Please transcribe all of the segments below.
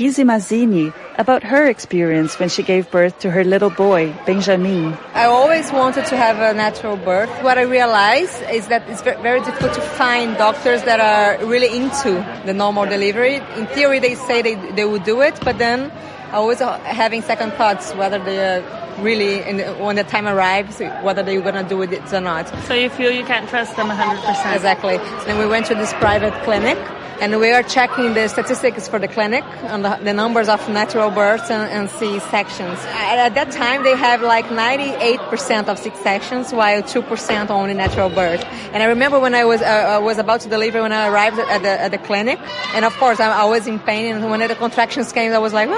Izzy Mazzini about her experience when she gave birth to her little boy, Benjamin. I always wanted to have a natural birth. What I realized is that it's very difficult to find doctors that are really into the normal delivery. In theory, they say they would do it, but then always having second thoughts whether they are really, when the time arrives, whether they're going to do it or not. So you feel you can't trust them 100%? Exactly. Then we went to this private clinic, and we are checking the statistics for the clinic on the numbers of natural births and C-sections. At that time, they have like 98% of C-sections, while 2% only natural birth. And I remember when I was about to deliver, when I arrived at the clinic, and of course I was in pain, and when the contractions came, I was like,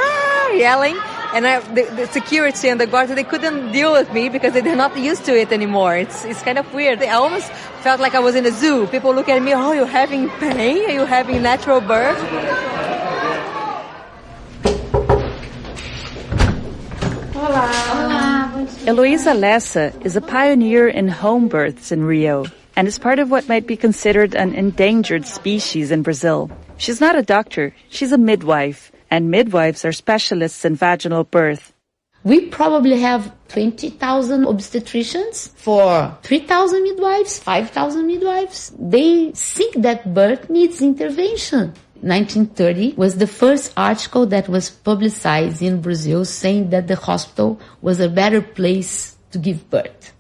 yelling. And the security and the guards, they couldn't deal with me because they're not used to it anymore. It's kind of weird. I almost felt like I was in a zoo. People look at me, oh, you're having pain? Are you having natural birth? Hola. Heloísa Lessa is a pioneer in home births in Rio and is part of what might be considered an endangered species in Brazil. She's not a doctor, she's a midwife, and midwives are specialists in vaginal birth. We probably have 20,000 obstetricians for 3,000 midwives, 5,000 midwives. They think that birth needs intervention. 1930 was the first article that was publicized in Brazil saying that the hospital was a better place to give birth.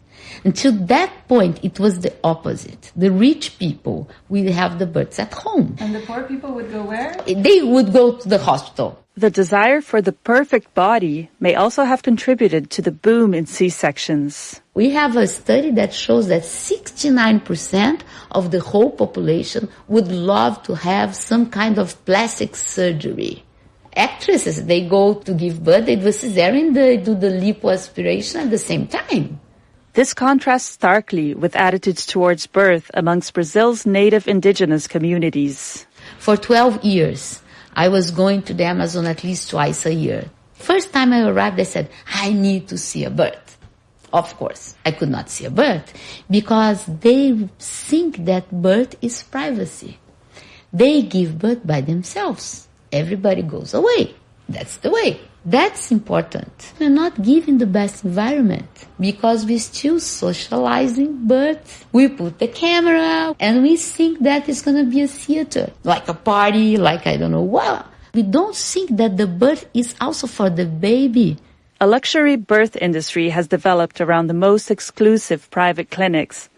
Until that point, it was the opposite. The rich people will have the births at home. And the poor people would go where? They would go to the hospital. The desire for the perfect body may also have contributed to the boom in C-sections. We have a study that shows that 69% of the whole population would love to have some kind of plastic surgery. Actresses, they go to give birth, they do a cesarean, they do the lipoaspiration at the same time. This contrasts starkly with attitudes towards birth amongst Brazil's native indigenous communities. For 12 years, I was going to the Amazon at least twice a year. First time I arrived, I said, I need to see a birth. Of course, I could not see a birth because they think that birth is privacy. They give birth by themselves. Everybody goes away. That's the way. That's important. We're not giving the best environment because we're still socializing birth. We put the camera and we think that it's going to be a theater, like a party, like I don't know what. We don't think that the birth is also for the baby. A luxury birth industry has developed around the most exclusive private clinics,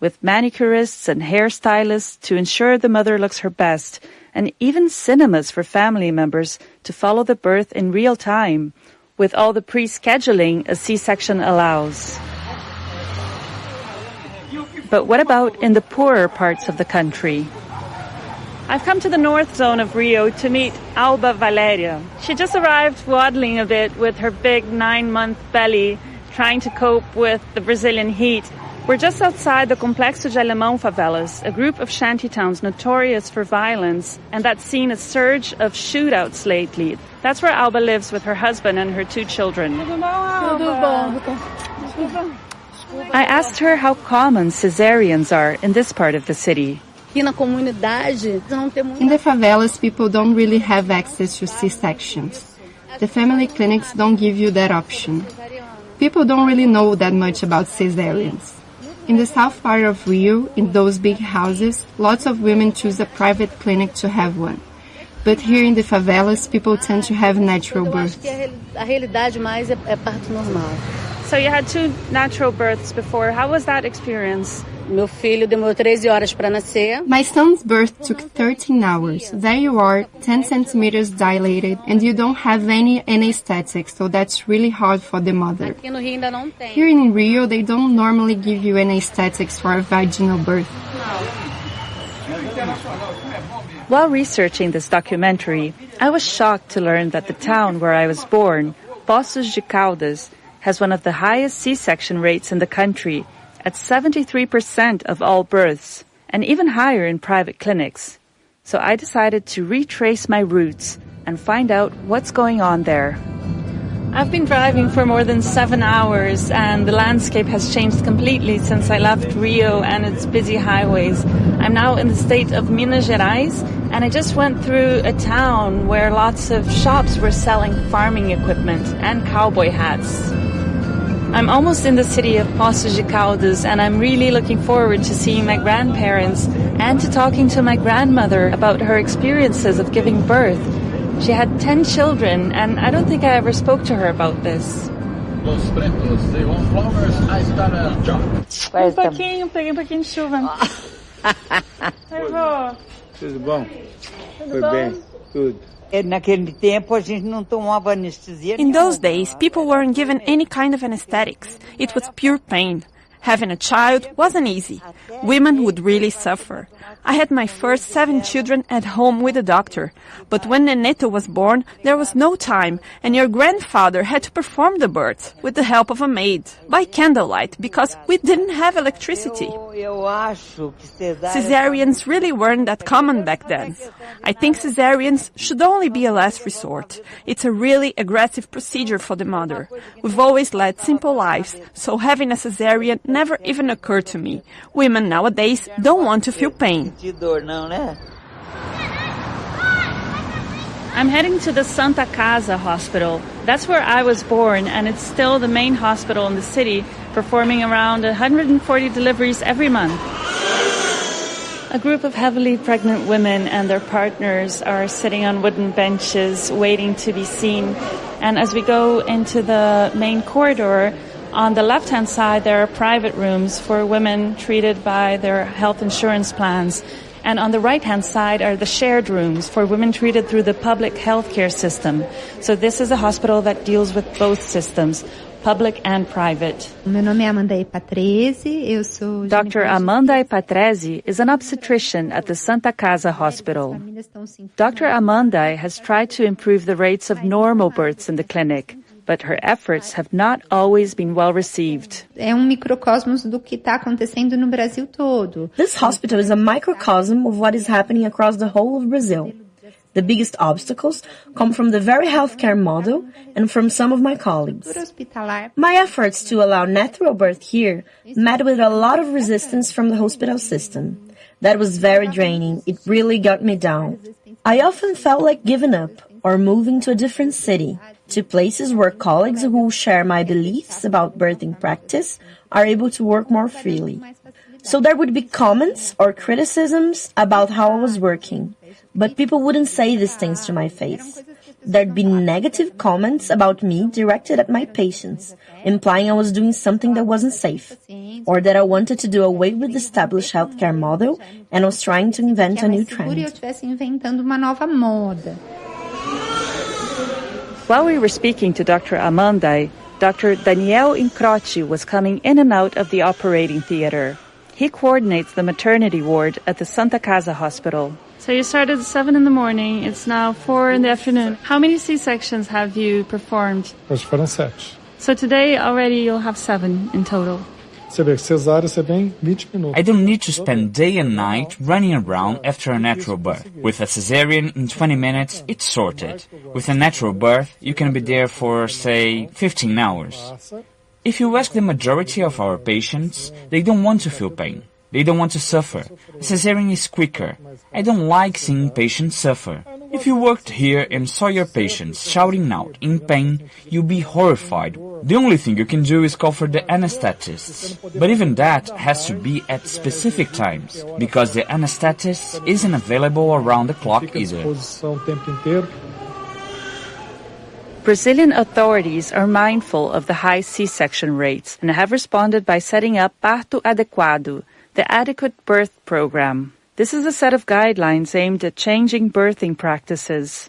with manicurists and hairstylists to ensure the mother looks her best, and even cinemas for family members to follow the birth in real time, with all the pre-scheduling a C-section allows. But what about in the poorer parts of the country? I've come to the north zone of Rio to meet Alba Valeria. She just arrived waddling a bit with her big 9-month belly, trying to cope with the Brazilian heat. We're just outside the Complexo de Alemão favelas, a group of shantytowns notorious for violence and that's seen a surge of shootouts lately. That's where Alba lives with her husband and her 2 children. I asked her how common cesareans are in this part of the city. In the favelas, people don't really have access to C-sections. The family clinics don't give you that option. People don't really know that much about cesareans. In the south part of Rio, in those big houses, lots of women choose a private clinic to have one. But here in the favelas, people tend to have natural births. So you had 2 natural births before. How was that experience? My son's birth took 13 hours. There you are, 10 centimeters dilated, and you don't have any anesthetics, so that's really hard for the mother. Here in Rio, they don't normally give you anesthetics for a vaginal birth. While researching this documentary, I was shocked to learn that the town where I was born, Poços de Caldas, has one of the highest C-section rates in the country, at 73% of all births, and even higher in private clinics. So I decided to retrace my roots and find out what's going on there. I've been driving for more than 7 hours, and the landscape has changed completely since I left Rio and its busy highways. I'm now in the state of Minas Gerais, and I just went through a town where lots of shops were selling farming equipment and cowboy hats. I'm almost in the city of Poços de Caldas, and I'm really looking forward to seeing my grandparents and to talking to my grandmother about her experiences of giving birth. She had 10 children, and I don't think I ever spoke to her about this. Los pretos de flowers I start a job. Peguei pouquinho de chuva. Oi, vó. Tudo bom? Tudo bom? Tudo. In those days, people weren't given any kind of anesthetics. It was pure pain. Having a child wasn't easy. Women would really suffer. I had my first 7 children at home with a doctor. But when Neneto was born, there was no time, and your grandfather had to perform the birth with the help of a maid, by candlelight, because we didn't have electricity. Cesareans really weren't that common back then. I think cesareans should only be a last resort. It's a really aggressive procedure for the mother. We've always led simple lives, so having a cesarean never even occurred to me. Women nowadays don't want to feel pain. I'm heading to the Santa Casa hospital. That's where I was born, and it's still the main hospital in the city, performing around 140 deliveries every month. A group of heavily pregnant women and their partners are sitting on wooden benches waiting to be seen. And as we go into the main corridor, on the left-hand side, there are private rooms for women treated by their health insurance plans. And on the right-hand side are the shared rooms for women treated through the public healthcare system. So this is a hospital that deals with both systems, public and private. Dr. Amanda Patrese is an obstetrician at the Santa Casa Hospital. Dr. Amanda has tried to improve the rates of normal births in the clinic, but her efforts have not always been well received. This hospital is a microcosm of what is happening across the whole of Brazil. The biggest obstacles come from the very healthcare model and from some of my colleagues. My efforts to allow natural birth here met with a lot of resistance from the hospital system. That was very draining. It really got me down. I often felt like giving up or moving to a different city, to places where colleagues who share my beliefs about birthing practice are able to work more freely. So there would be comments or criticisms about how I was working, but people wouldn't say these things to my face. There'd be negative comments about me directed at my patients, implying I was doing something that wasn't safe, or that I wanted to do away with the established healthcare model and was trying to invent a new trend. While we were speaking to Dr. Amanda, Dr. Daniel Incroci was coming in and out of the operating theater. He coordinates the maternity ward at the Santa Casa Hospital. So you started at 7 in the morning, it's now 4 in the afternoon. How many C-sections have you performed? Hoje foram 7. So today already you'll have 7 in total. Você vê que cesárea você vem 20 minutos. I don't need to spend day and night running around after a natural birth. With a cesarean, in 20 minutes, it's sorted. With a natural birth, you can be there for, say, 15 hours. If you ask the majority of our patients, they don't want to feel pain. They don't want to suffer. A cesarean is quicker. I don't like seeing patients suffer. If you worked here and saw your patients shouting out in pain, you'd be horrified. The only thing you can do is call for the anesthetists. But even that has to be at specific times, because the anesthetist isn't available around the clock either. Brazilian authorities are mindful of the high C-section rates and have responded by setting up Parto Adequado, the Adequate Birth Program. This is a set of guidelines aimed at changing birthing practices.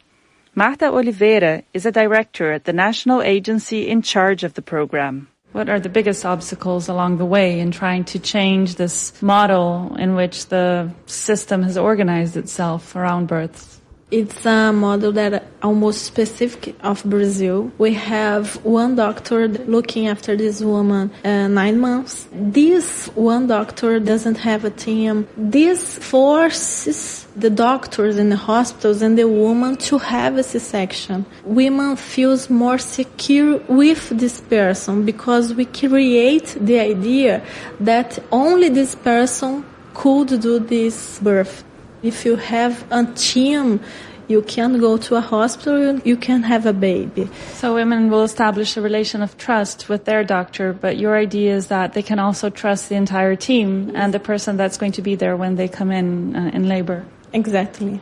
Marta Oliveira is a director at the national agency in charge of the program. What are the biggest obstacles along the way in trying to change this model in which the system has organized itself around births? It's a model that almost specific of Brazil. We have one doctor looking after this woman 9 months. This one doctor doesn't have a team. This forces the doctors in the hospitals and the woman to have a C-section. Women feels more secure with this person because we create the idea that only this person could do this birth. If you have a team, you can go to a hospital, you can have a baby. So women will establish a relation of trust with their doctor, but your idea is that they can also trust the entire team and the person that's going to be there when they come in labor. Exactly.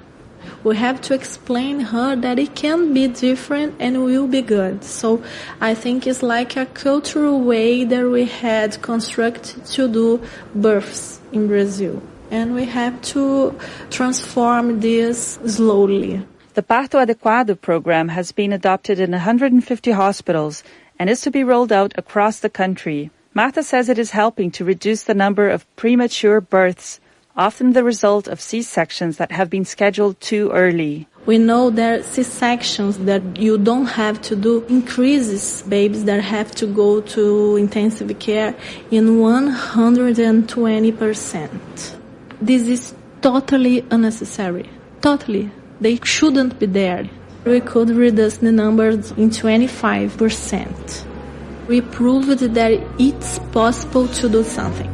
We have to explain her that it can be different and will be good. So I think it's like a cultural way that we had constructed to do births in Brazil. And we have to transform this slowly. The Parto Adequado program has been adopted in 150 hospitals and is to be rolled out across the country. Marta says it is helping to reduce the number of premature births, often the result of C-sections that have been scheduled too early. We know that C-sections that you don't have to do increases babies that have to go to intensive care in 120%. This is totally unnecessary. Totally. They shouldn't be there. We could reduce the numbers in 25%. We proved that it's possible to do something.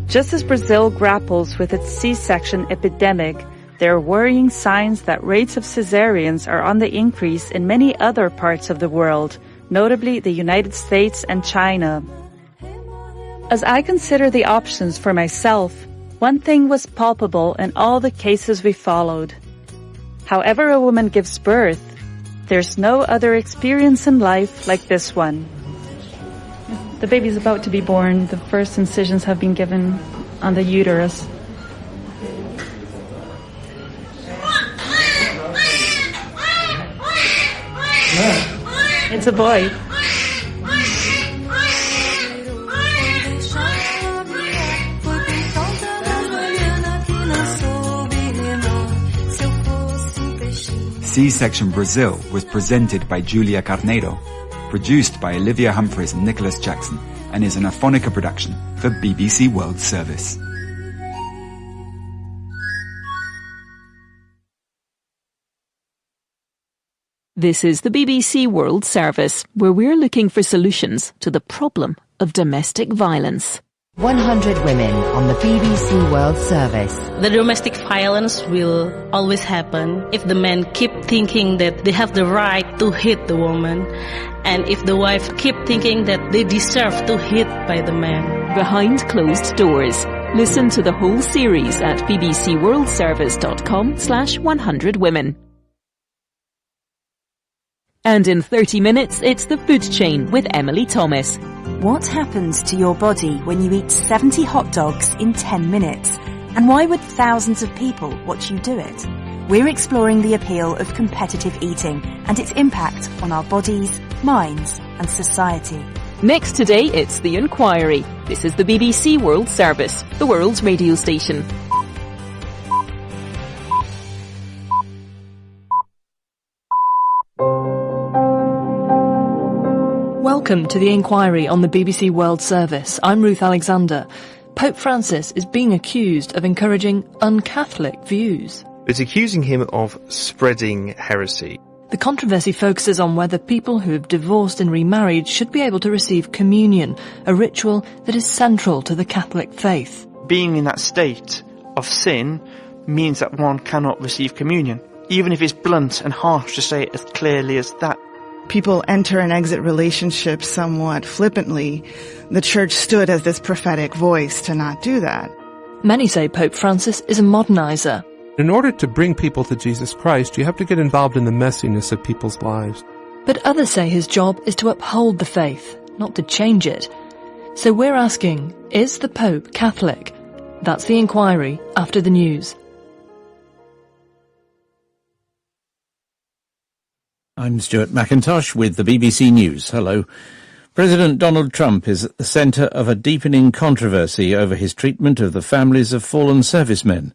Just as Brazil grapples with its C-section epidemic, there are worrying signs that rates of cesareans are on the increase in many other parts of the world, notably the United States and China. As I consider the options for myself, one thing was palpable in all the cases we followed. However a woman gives birth, there's no other experience in life like this one. The baby's about to be born. The first incisions have been given on the uterus. It's a boy. C-Section Brazil was presented by Julia Carneiro, produced by Olivia Humphreys and Nicholas Jackson, and is an Aphonica production for BBC World Service. This is the BBC World Service, where we're looking for solutions to the problem of domestic violence. 100 Women on the BBC World Service. The domestic violence will always happen if the men keep thinking that they have the right to hit the woman, and if the wife keep thinking that they deserve to hit by the man. Behind closed doors. Listen to the whole series at bbcworldservice.com/100women. And in 30 minutes, it's the food chain with Emily Thomas. What happens to your body when you eat 70 hot dogs in 10 minutes? And why would thousands of people watch you do it? We're exploring the appeal of competitive eating and its impact on our bodies, minds and society. Next today, it's The Inquiry. This is the BBC World Service, the world's radio station. Welcome to The Inquiry on the BBC World Service. I'm Ruth Alexander. Pope Francis is being accused of encouraging un-Catholic views. It's accusing him of spreading heresy. The controversy focuses on whether people who have divorced and remarried should be able to receive communion, a ritual that is central to the Catholic faith. Being in that state of sin means that one cannot receive communion, even if it's blunt and harsh to say it as clearly as that. People enter and exit relationships somewhat flippantly. The Church stood as this prophetic voice to not do that. Many say Pope Francis is a modernizer. In order to bring people to Jesus Christ, you have to get involved in the messiness of people's lives. But others say his job is to uphold the faith, not to change it. So we're asking, is the Pope Catholic? That's The Inquiry after the news. I'm Stuart McIntosh with the BBC News. Hello. President Donald Trump is at the centre of a deepening controversy over his treatment of the families of fallen servicemen.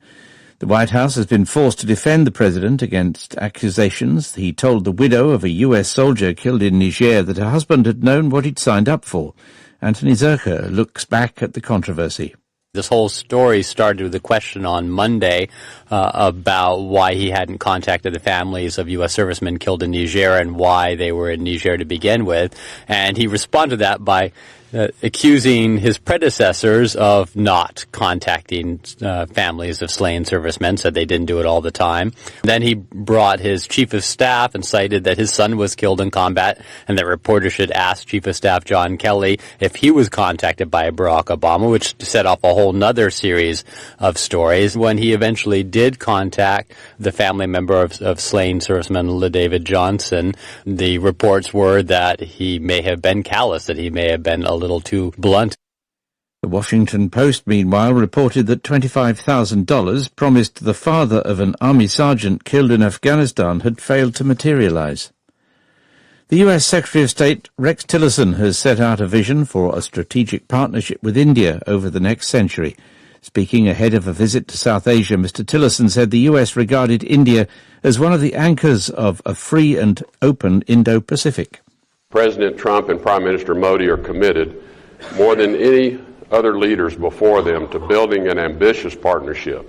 The White House has been forced to defend the president against accusations. He told the widow of a US soldier killed in Niger that her husband had known what he'd signed up for. Anthony Zerker looks back at the controversy. This whole story started with a question on Monday about why he hadn't contacted the families of U.S. servicemen killed in Niger and why they were in Niger to begin with. And he responded to that by accusing his predecessors of not contacting families of slain servicemen, said they didn't do it all the time. Then he brought his chief of staff and cited that his son was killed in combat, and that reporters should ask Chief of Staff John Kelly if he was contacted by Barack Obama, which set off a whole nother series of stories. When he eventually did contact the family member of slain serviceman LaDavid Johnson, the reports were that he may have been callous, that he may have been a little too blunt. The Washington Post, meanwhile, reported that $25,000 promised to the father of an army sergeant killed in Afghanistan had failed to materialize. The US Secretary of State Rex Tillerson has set out a vision for a strategic partnership with India over the next century. Speaking ahead of a visit to South Asia, Mr. Tillerson said the US regarded India as one of the anchors of a free and open Indo-Pacific. President Trump and Prime Minister Modi are committed, more than any other leaders before them, to building an ambitious partnership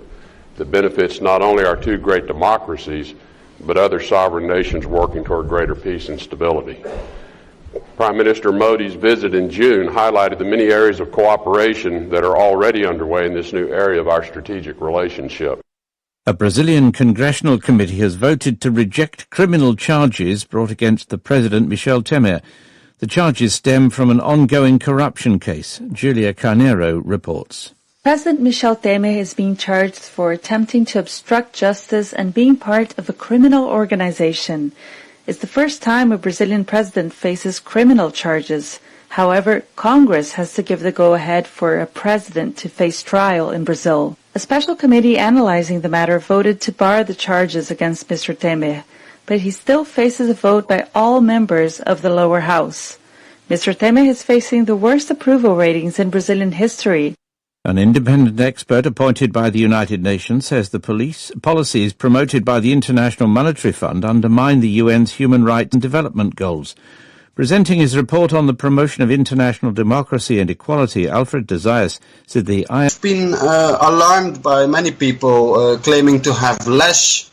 that benefits not only our two great democracies, but other sovereign nations working toward greater peace and stability. Prime Minister Modi's visit in June highlighted the many areas of cooperation that are already underway in this new area of our strategic relationship. A Brazilian congressional committee has voted to reject criminal charges brought against the president, Michel Temer. The charges stem from an ongoing corruption case. Julia Carneiro reports. President Michel Temer is being charged for attempting to obstruct justice and being part of a criminal organization. It's the first time a Brazilian president faces criminal charges. However, Congress has to give the go-ahead for a president to face trial in Brazil. A special committee analyzing the matter voted to bar the charges against Mr. Temer, but he still faces a vote by all members of the lower house. Mr. Temer is facing the worst approval ratings in Brazilian history. An independent expert appointed by the United Nations says the policies promoted by the International Monetary Fund undermine the UN's human rights and development goals. Presenting his report on the promotion of international democracy and equality, Alfred de Zayas said the I've been alarmed by many people claiming to have less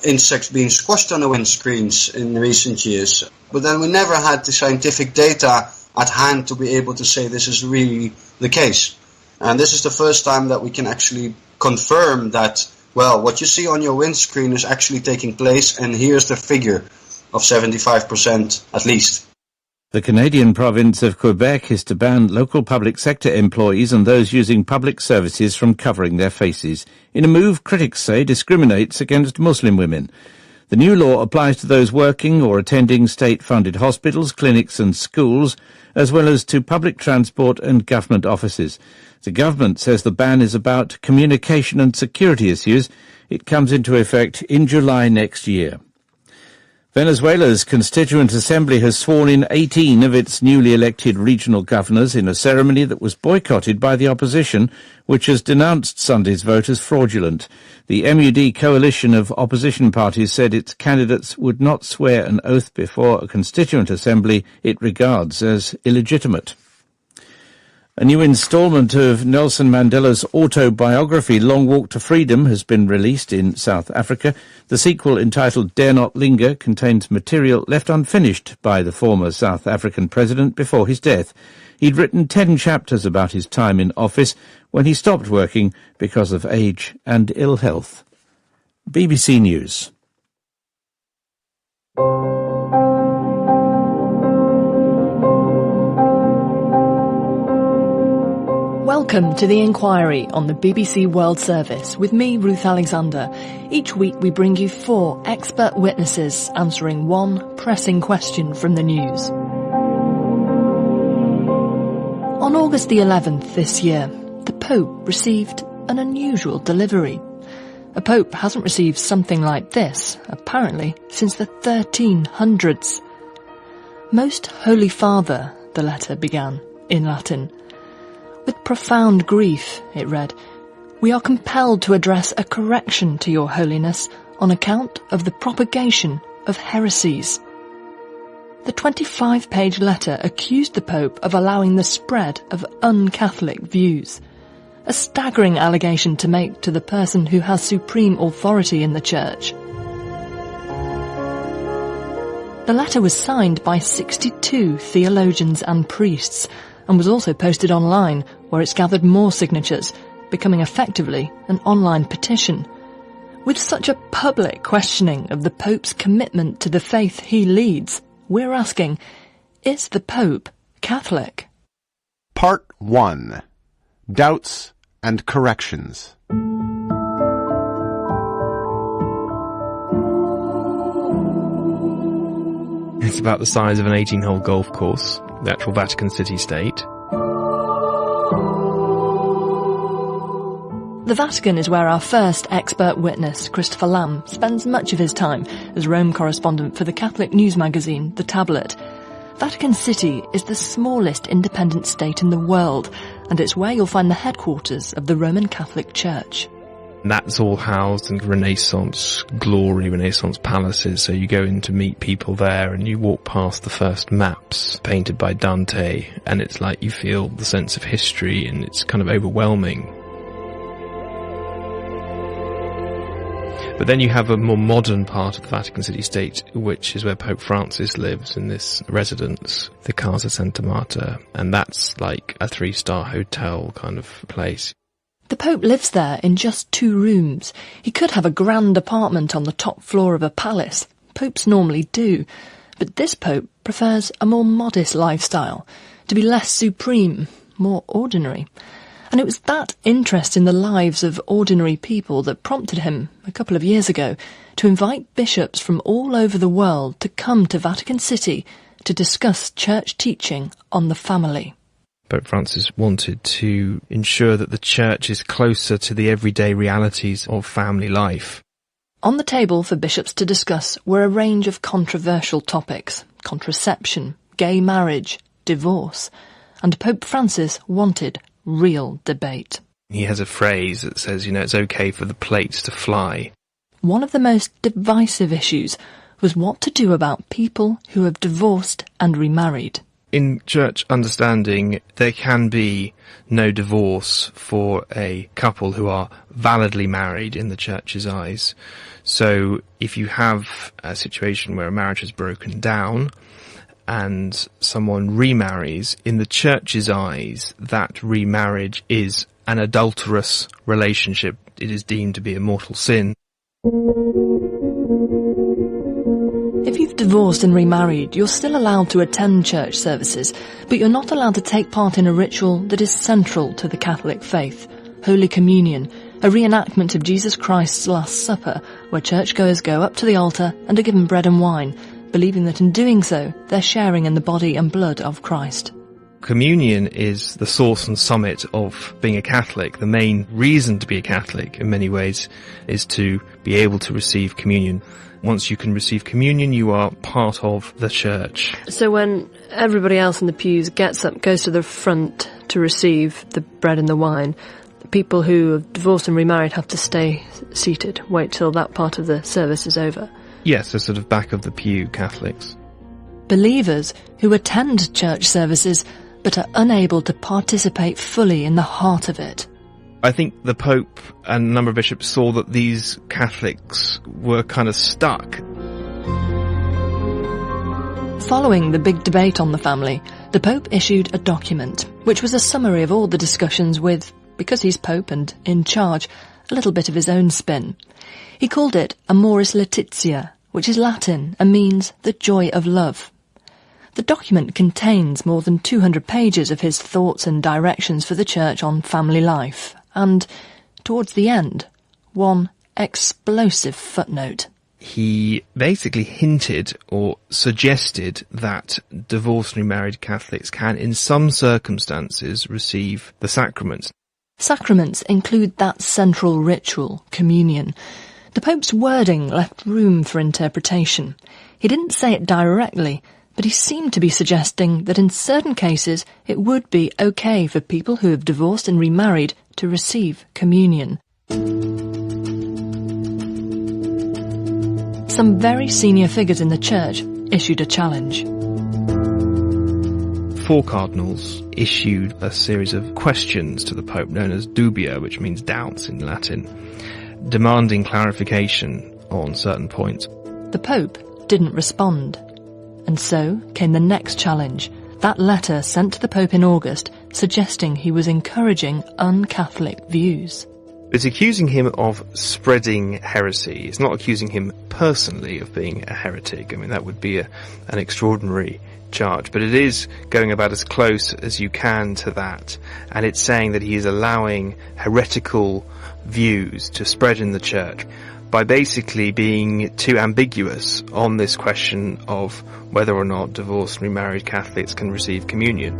insects being squashed on the windscreens in recent years. But then we never had the scientific data at hand to be able to say this is really the case. And this is the first time that we can actually confirm that, well, what you see on your windscreen is actually taking place, and here's the figure of 75% at least. The Canadian province of Quebec is to ban local public sector employees and those using public services from covering their faces, in a move critics say discriminates against Muslim women. The new law applies to those working or attending state-funded hospitals, clinics and schools, as well as to public transport and government offices. The government says the ban is about communication and security issues. It comes into effect in July next year. Venezuela's Constituent Assembly has sworn in 18 of its newly elected regional governors in a ceremony that was boycotted by the opposition, which has denounced Sunday's vote as fraudulent. The MUD coalition of opposition parties said its candidates would not swear an oath before a Constituent Assembly it regards as illegitimate. A new instalment of Nelson Mandela's autobiography, Long Walk to Freedom, has been released in South Africa. The sequel, entitled Dare Not Linger, contains material left unfinished by the former South African president before his death. He'd written 10 chapters about his time in office when he stopped working because of age and ill health. BBC News. Welcome to The Inquiry on the BBC World Service with me, Ruth Alexander. Each week we bring you 4 expert witnesses answering one pressing question from the news. On August the 11th this year, the Pope received an unusual delivery. A Pope hasn't received something like this, apparently, since the 1300s. Most Holy Father, the letter began, in Latin. With profound grief, it read, we are compelled to address a correction to your holiness on account of the propagation of heresies. The 25-page letter accused the Pope of allowing the spread of un-Catholic views, a staggering allegation to make to the person who has supreme authority in the Church. The letter was signed by 62 theologians and priests, and was also posted online, where it's gathered more signatures, becoming effectively an online petition. With such a public questioning of the Pope's commitment to the faith he leads, we're asking, is the Pope Catholic? Part 1. Doubts and Corrections. It's about the size of an 18-hole golf course, the actual Vatican City state. The Vatican is where our first expert witness, Christopher Lamb, spends much of his time as Rome correspondent for the Catholic news magazine, The Tablet. Vatican City is the smallest independent state in the world, and it's where you'll find the headquarters of the Roman Catholic Church. That's all housed in Renaissance glory, Renaissance palaces, so you go in to meet people there and you walk past the first maps painted by Dante, and it's like you feel the sense of history, and it's kind of overwhelming. But then you have a more modern part of the Vatican City state, which is where Pope Francis lives, in this residence, the Casa Santa Marta, and that's like a 3-star hotel kind of place. The Pope lives there in just 2 rooms. He could have a grand apartment on the top floor of a palace. Popes normally do. But this Pope prefers a more modest lifestyle, to be less supreme, more ordinary. And it was that interest in the lives of ordinary people that prompted him, a couple of years ago, to invite bishops from all over the world to come to Vatican City to discuss church teaching on the family. Pope Francis wanted to ensure that the church is closer to the everyday realities of family life. On the table for bishops to discuss were a range of controversial topics: contraception, gay marriage, divorce, and Pope Francis wanted real debate. He has a phrase that says, it's okay for the plates to fly. One of the most divisive issues was what to do about people who have divorced and remarried. In church understanding, there can be no divorce for a couple who are validly married in the church's eyes. So if you have a situation where a marriage has broken down and someone remarries, in the church's eyes, that remarriage is an adulterous relationship. It is deemed to be a mortal sin. If you've divorced and remarried, you're still allowed to attend church services, but you're not allowed to take part in a ritual that is central to the Catholic faith, Holy Communion, a reenactment of Jesus Christ's Last Supper, where churchgoers go up to the altar and are given bread and wine, believing that in doing so, they're sharing in the body and blood of Christ. Communion is the source and summit of being a Catholic. The main reason to be a Catholic, in many ways, is to be able to receive communion. Once you can receive communion, you are part of the church. So when everybody else in the pews gets up, goes to the front to receive the bread and the wine, the people who have divorced and remarried have to stay seated, wait till that part of the service is over. Yes, a sort of back of the pew Catholics. Believers who attend church services but are unable to participate fully in the heart of it. I think the Pope and a number of bishops saw that these Catholics were kind of stuck. Following the big debate on the family, the Pope issued a document, which was a summary of all the discussions with, because he's Pope and in charge, a little bit of his own spin. He called it Amoris Laetitia, which is Latin and means the joy of love. The document contains more than 200 pages of his thoughts and directions for the Church on family life, and, towards the end, one explosive footnote. He basically hinted or suggested that divorced and remarried Catholics can, in some circumstances, receive the sacraments. Sacraments include that central ritual, communion. The Pope's wording left room for interpretation. He didn't say it directly, but he seemed to be suggesting that in certain cases it would be okay for people who have divorced and remarried to receive communion. Some very senior figures in the Church issued a challenge. 4 cardinals issued a series of questions to the Pope known as dubia, which means doubts in Latin, demanding clarification on certain points. The Pope didn't respond. And so came the next challenge, That letter sent to the Pope in August suggesting he was encouraging un-Catholic views. It's accusing him of spreading heresy. It's not accusing him personally of being a heretic. I mean, that would be an extraordinary charge, but it is going about as close as you can to that, and it's saying that he is allowing heretical views to spread in the church by basically being too ambiguous on this question of whether or not divorced and remarried Catholics can receive communion.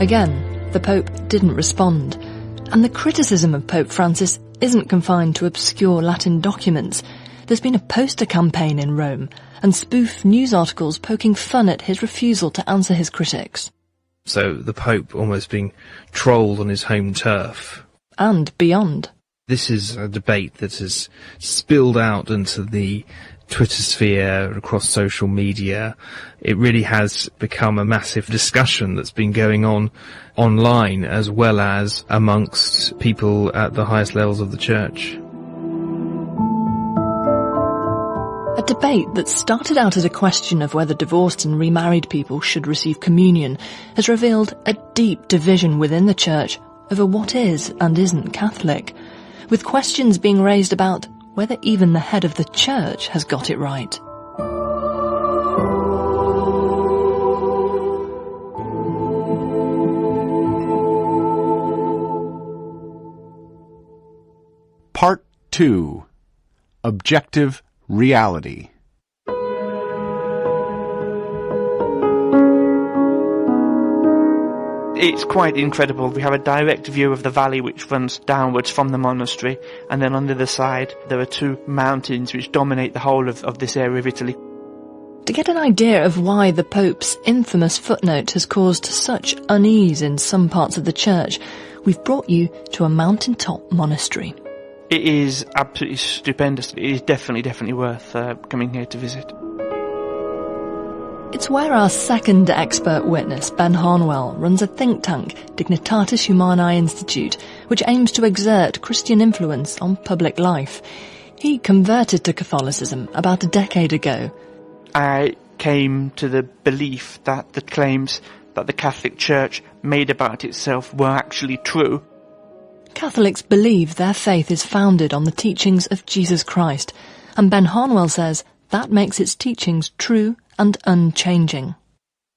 Again, the Pope didn't respond, and the criticism of Pope Francis isn't confined to obscure Latin documents. There's been a poster campaign in Rome, and spoof news articles poking fun at his refusal to answer his critics. So the Pope almost being trolled on his home turf. And beyond. This is a debate that has spilled out into the Twitter sphere, across social media. It really has become a massive discussion that's been going on online as well as amongst people at the highest levels of the church. A debate that started out as a question of whether divorced and remarried people should receive communion has revealed a deep division within the church over what is and isn't Catholic, with questions being raised about whether even the head of the church has got it right. Part 2. Objective Reality. It's quite incredible. We have a direct view of the valley which runs downwards from the monastery, and then on the other side there are two mountains which dominate the whole of this area of Italy. To get an idea of why the Pope's infamous footnote has caused such unease in some parts of the church, we've brought you to a mountaintop monastery. It is absolutely stupendous. It is definitely worth coming here to visit. It's where our second expert witness, Ben Harnwell, runs a think tank, Dignitatis Humanae Institute, which aims to exert Christian influence on public life. He converted to Catholicism about a decade ago. I came to the belief that the claims that the Catholic Church made about itself were actually true. Catholics believe their faith is founded on the teachings of Jesus Christ, and Ben Harnwell says that makes its teachings true and unchanging.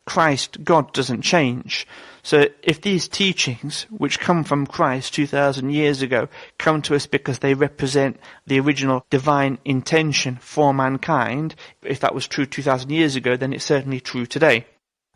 Christ, God, doesn't change. So if these teachings, which come from Christ 2,000 years ago, come to us because they represent the original divine intention for mankind, if that was true 2,000 years ago, then it's certainly true today.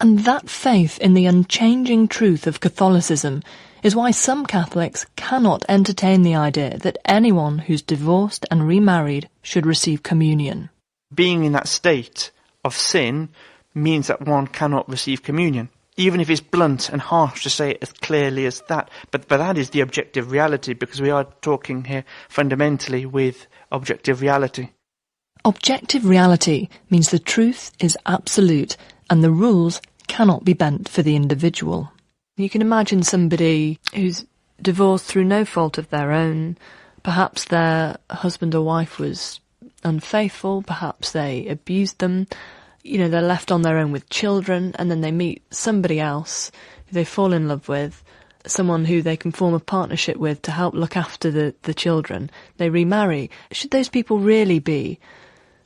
And that faith in the unchanging truth of Catholicism is why some Catholics cannot entertain the idea that anyone who's divorced and remarried should receive communion. Being in that state of sin means that one cannot receive communion, even if it's blunt and harsh to say it as clearly as that. But that is the objective reality, because we are talking here fundamentally with objective reality. Objective reality means the truth is absolute and the rules cannot be bent for the individual. You can imagine somebody who's divorced through no fault of their own. Perhaps their husband or wife was unfaithful, perhaps they abused them. You know, they're left on their own with children, and then they meet somebody else who they fall in love with, someone who they can form a partnership with to help look after the children. They remarry. Should those people really be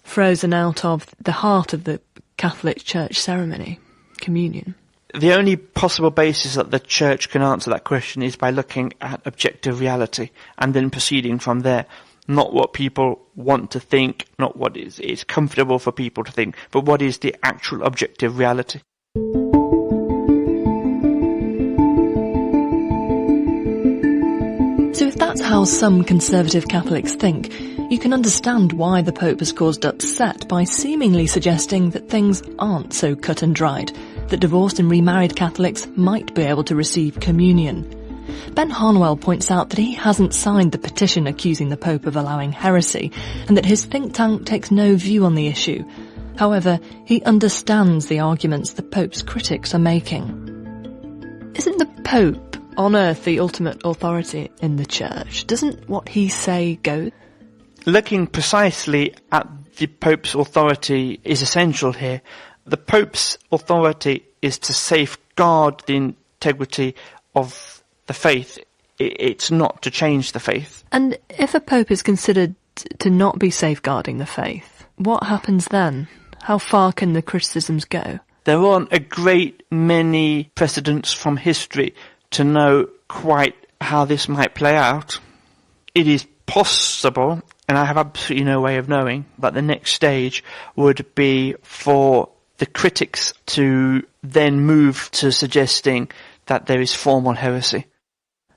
frozen out of the heart of the Catholic Church ceremony, communion? The only possible basis that the Church can answer that question is by looking at objective reality and then proceeding from there. Not what people want to think, not what is comfortable for people to think, but what is the actual objective reality. So if that's how some conservative Catholics think, you can understand why the Pope has caused upset by seemingly suggesting that things aren't so cut and dried, that divorced and remarried Catholics might be able to receive communion. Ben Harnwell points out that he hasn't signed the petition accusing the Pope of allowing heresy, and that his think tank takes no view on the issue. However, he understands the arguments the Pope's critics are making. Isn't the Pope on earth the ultimate authority in the Church? Doesn't what he say go? Looking precisely at the Pope's authority is essential here. The Pope's authority is to safeguard the integrity of the faith. It's not to change the faith. And if a Pope is considered to not be safeguarding the faith, what happens then? How far can the criticisms go? There aren't a great many precedents from history to know quite how this might play out. It is possible, and I have absolutely no way of knowing, that the next stage would be for the critics to then move to suggesting that there is formal heresy.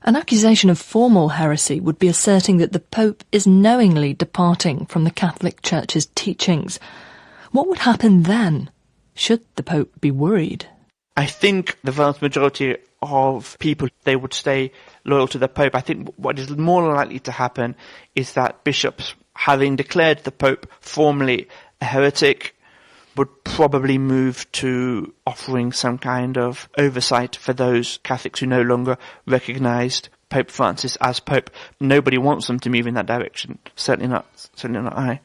An accusation of formal heresy would be asserting that the Pope is knowingly departing from the Catholic Church's teachings. What would happen then? Should the Pope be worried? I think the vast majority of people, they would stay loyal to the Pope. I think what is more likely to happen is that bishops, having declared the Pope formally a heretic, would probably move to offering some kind of oversight for those Catholics who no longer recognised Pope Francis as Pope. Nobody wants them to move in that direction. Certainly not I.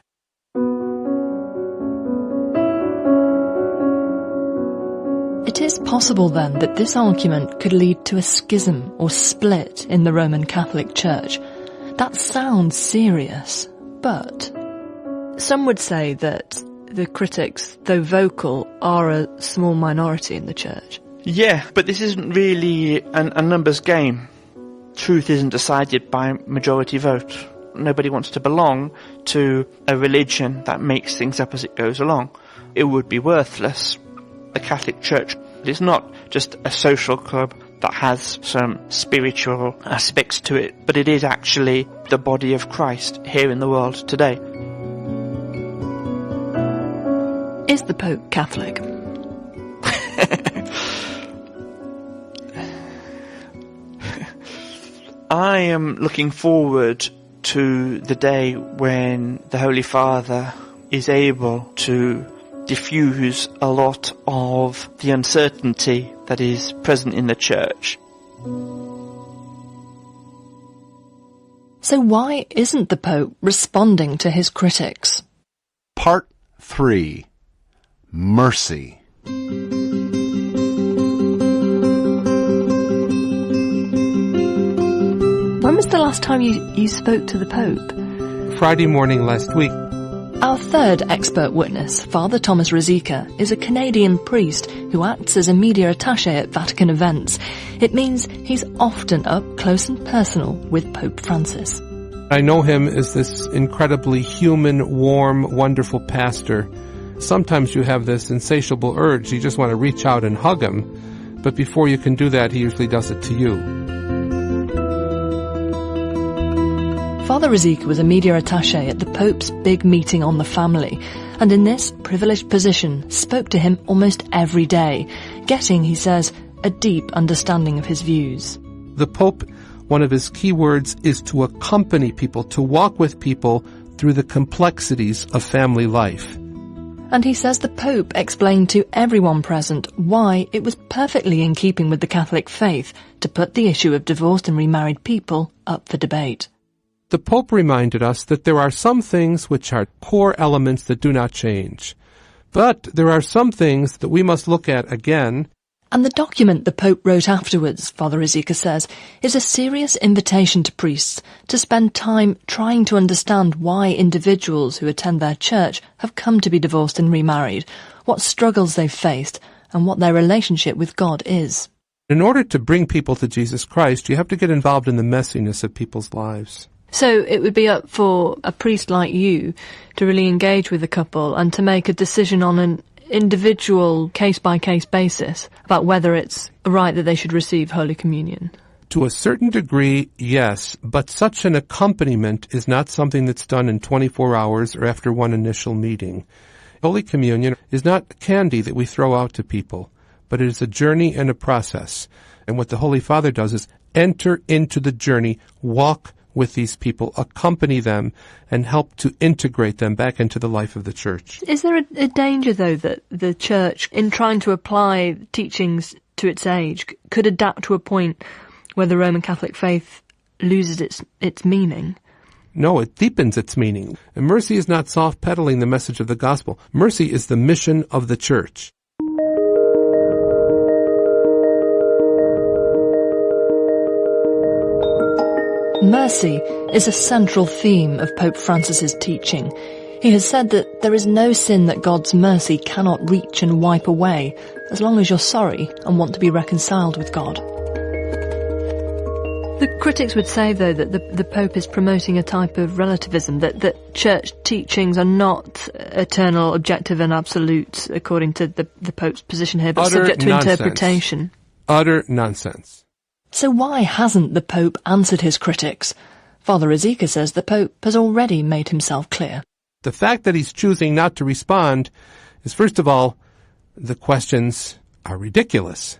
It is possible then that this argument could lead to a schism or split in the Roman Catholic Church. That sounds serious, but some would say that the critics, though vocal, are a small minority in the Church. Yeah, but this isn't really a numbers game. Truth isn't decided by majority vote. Nobody wants to belong to a religion that makes things up as it goes along. It would be worthless. The Catholic Church is not just a social club that has some spiritual aspects to it, but it is actually the body of Christ here in the world today. Is the Pope Catholic? I am looking forward to the day when the Holy Father is able to diffuse a lot of the uncertainty that is present in the Church. So why isn't the Pope responding to his critics? Part 3. Mercy. When was the last time you spoke to the Pope? Friday morning last week. Our third expert witness, Father Thomas Rosica, is a Canadian priest who acts as a media attaché at Vatican events. It means he's often up close and personal with Pope Francis. I know him as this incredibly human, warm, wonderful pastor. Sometimes you have this insatiable urge, you just want to reach out and hug him, but before you can do that, he usually does it to you. Father Rosica was a media attaché at the Pope's big meeting on the family, and in this privileged position spoke to him almost every day, getting, he says, a deep understanding of his views. The Pope, one of his key words is to accompany people, to walk with people through the complexities of family life. And he says the Pope explained to everyone present why it was perfectly in keeping with the Catholic faith to put the issue of divorced and remarried people up for debate. The Pope reminded us that there are some things which are core elements that do not change. But there are some things that we must look at again. And the document the Pope wrote afterwards, Father Rosica says, is a serious invitation to priests to spend time trying to understand why individuals who attend their church have come to be divorced and remarried, what struggles they've faced, and what their relationship with God is. In order to bring people to Jesus Christ, you have to get involved in the messiness of people's lives. So it would be up for a priest like you to really engage with the couple and to make a decision on an individual case-by-case basis about whether it's right that they should receive Holy Communion? To a certain degree, yes, but such an accompaniment is not something that's done in 24 hours or after one initial meeting. Holy Communion is not candy that we throw out to people, but it is a journey and a process. And what the Holy Father does is enter into the journey, walk with these people, accompany them, and help to integrate them back into the life of the Church. Is there a danger, though, that the Church, in trying to apply teachings to its age, could adapt to a point where the Roman Catholic faith loses its meaning? No, it deepens its meaning. And mercy is not soft-pedaling the message of the gospel. Mercy is the mission of the church. Mercy is a central theme of Pope Francis's teaching. He has said that there is no sin that God's mercy cannot reach and wipe away, as long as you're sorry and want to be reconciled with God. The critics would say, though, that the Pope is promoting a type of relativism, that church teachings are not eternal, objective and absolute, according to the Pope's position here, but Utter subject to nonsense. interpretation. Utter nonsense. So why hasn't the Pope answered his critics? Father Ezeka says the Pope has already made himself clear. The fact that he's choosing not to respond is, first of all, the questions are ridiculous.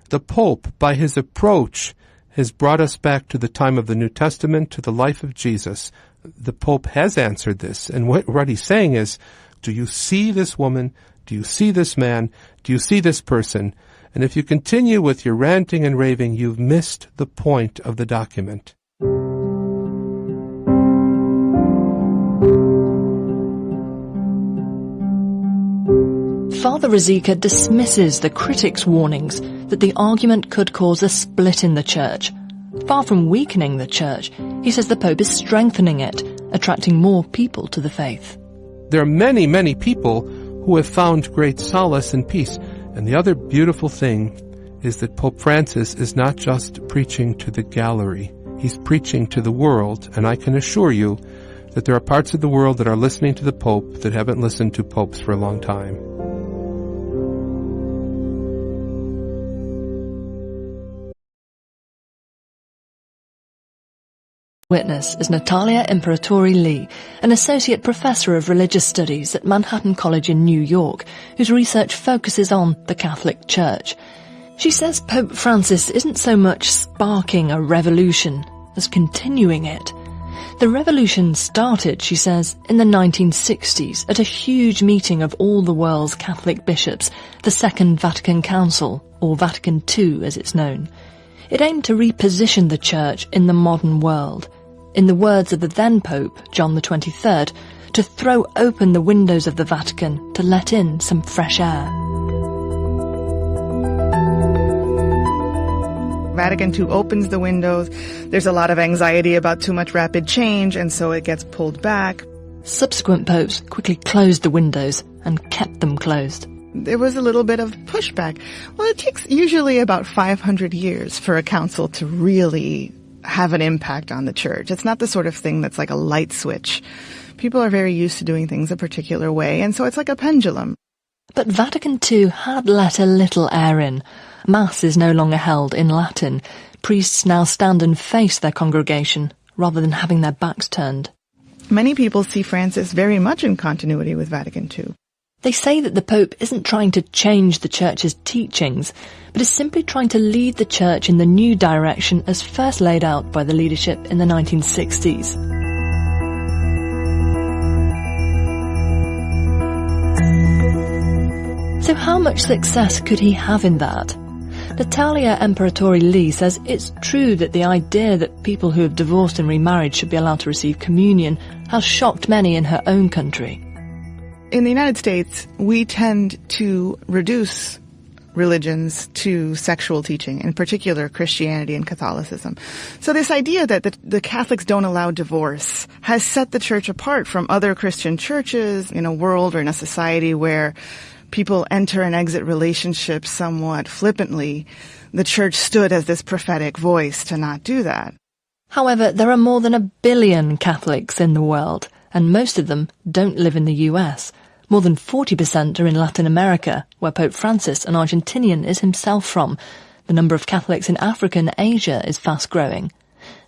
The Pope, by his approach, has brought us back to the time of the New Testament, to the life of Jesus. The Pope has answered this, and what he's saying is, do you see this woman? Do you see this man? Do you see this person? And if you continue with your ranting and raving, you've missed the point of the document. Father Ezeka dismisses the critics' warnings that the argument could cause a split in the Church. Far from weakening the Church, he says the Pope is strengthening it, attracting more people to the faith. There are many, many people who have found great solace and peace. And the other beautiful thing is that Pope Francis is not just preaching to the gallery. He's preaching to the world, and I can assure you that there are parts of the world that are listening to the Pope that haven't listened to popes for a long time. Witness is Natalia Imperatori-Lee, an associate professor of religious studies at Manhattan College in New York, whose research focuses on the Catholic Church. She says Pope Francis isn't so much sparking a revolution as continuing it. The revolution started, she says, in the 1960s at a huge meeting of all the world's Catholic bishops, the Second Vatican Council, or Vatican II as it's known. It aimed to reposition the Church in the modern world. In the words of the then Pope, John XXIII, to throw open the windows of the Vatican to let in some fresh air. Vatican II opens the windows. There's a lot of anxiety about too much rapid change, and so it gets pulled back. Subsequent popes quickly closed the windows and kept them closed. There was a little bit of pushback. Well, it takes usually about 500 years for a council to really have an impact on the Church. It's not the sort of thing that's like a light switch. People are very used to doing things a particular way, and so it's like a pendulum. But Vatican II had let a little air in. Mass is no longer held in Latin. Priests now stand and face their congregation, rather than having their backs turned. Many people see Francis very much in continuity with Vatican II. They say that the Pope isn't trying to change the Church's teachings, but is simply trying to lead the Church in the new direction as first laid out by the leadership in the 1960s. So how much success could he have in that? Natalia Imperatori-Lee says it's true that the idea that people who have divorced and remarried should be allowed to receive communion has shocked many in her own country. In the United States, we tend to reduce religions to sexual teaching, in particular Christianity and Catholicism. So this idea that the Catholics don't allow divorce has set the Church apart from other Christian churches in a world or in a society where people enter and exit relationships somewhat flippantly. The Church stood as this prophetic voice to not do that. However, there are more than 1 billion Catholics in the world, and most of them don't live in the US. More than 40% are in Latin America, where Pope Francis, an Argentinian, is himself from. The number of Catholics in Africa and Asia is fast growing.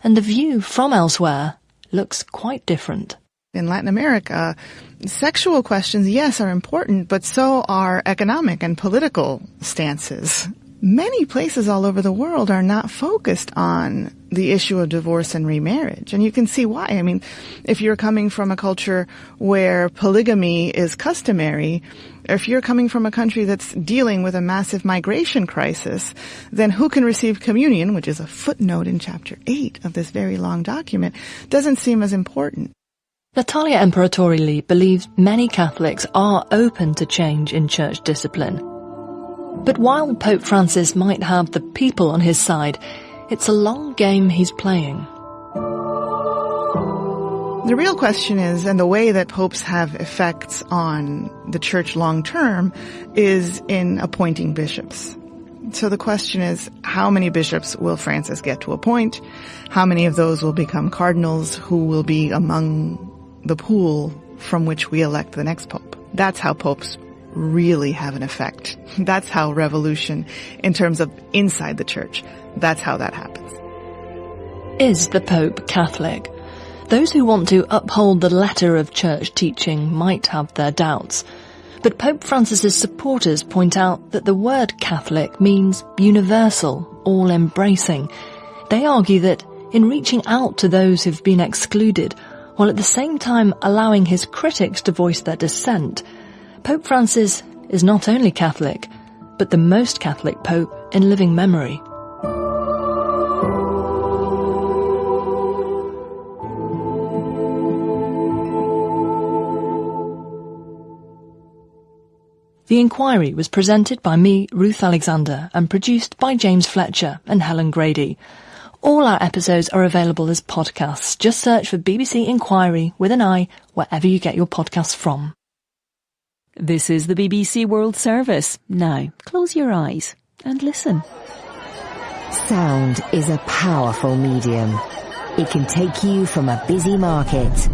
And the view from elsewhere looks quite different. In Latin America, sexual questions, yes, are important, but so are economic and political stances. Many places all over the world are not focused on the issue of divorce and remarriage. And you can see why. I mean, if you're coming from a culture where polygamy is customary, or if you're coming from a country that's dealing with a massive migration crisis, then who can receive communion, which is a footnote in chapter 8 of this very long document, doesn't seem as important. Natalia Imperatori believes many Catholics are open to change in church discipline. But while Pope Francis might have the people on his side, it's a long game he's playing. The real question is, and the way that popes have effects on the church long term, is in appointing bishops. So the question is, how many bishops will Francis get to appoint? How many of those will become cardinals who will be among the pool from which we elect the next pope? That's how popes really have an effect. That's how revolution, in terms of inside the church, that's how that happens. Is the Pope Catholic? Those who want to uphold the letter of church teaching might have their doubts. But Pope Francis's supporters point out that the word Catholic means universal, all-embracing. They argue that in reaching out to those who've been excluded, while at the same time allowing his critics to voice their dissent, Pope Francis is not only Catholic, but the most Catholic Pope in living memory. The inquiry was presented by me, Ruth Alexander, and produced by James Fletcher and Helen Grady. All our episodes are available as podcasts. Just search for BBC Inquiry with an I wherever you get your podcasts from. This is the BBC World Service. Now, close your eyes and listen. Sound is a powerful medium. It can take you from a busy market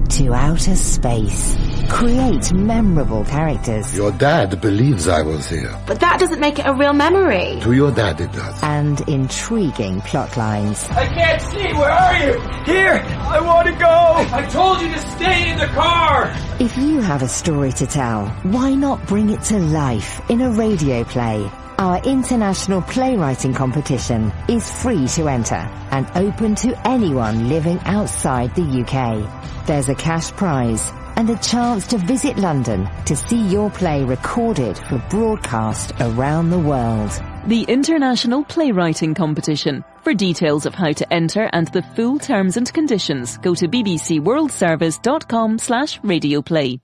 to outer space. Create memorable characters. Your dad believes I was here. But that doesn't make it a real memory. To your dad it does. And intriguing plot lines. I can't see. Where are you? Here. I want to go. I told you to stay in the car. If you have a story to tell, why not bring it to life in a radio play? Our international playwriting competition is free to enter and open to anyone living outside the UK. There's a cash prize and a chance to visit London to see your play recorded for broadcast around the world. The International Playwriting Competition. For details of how to enter and the full terms and conditions, go to bbcworldservice.com/radioplay.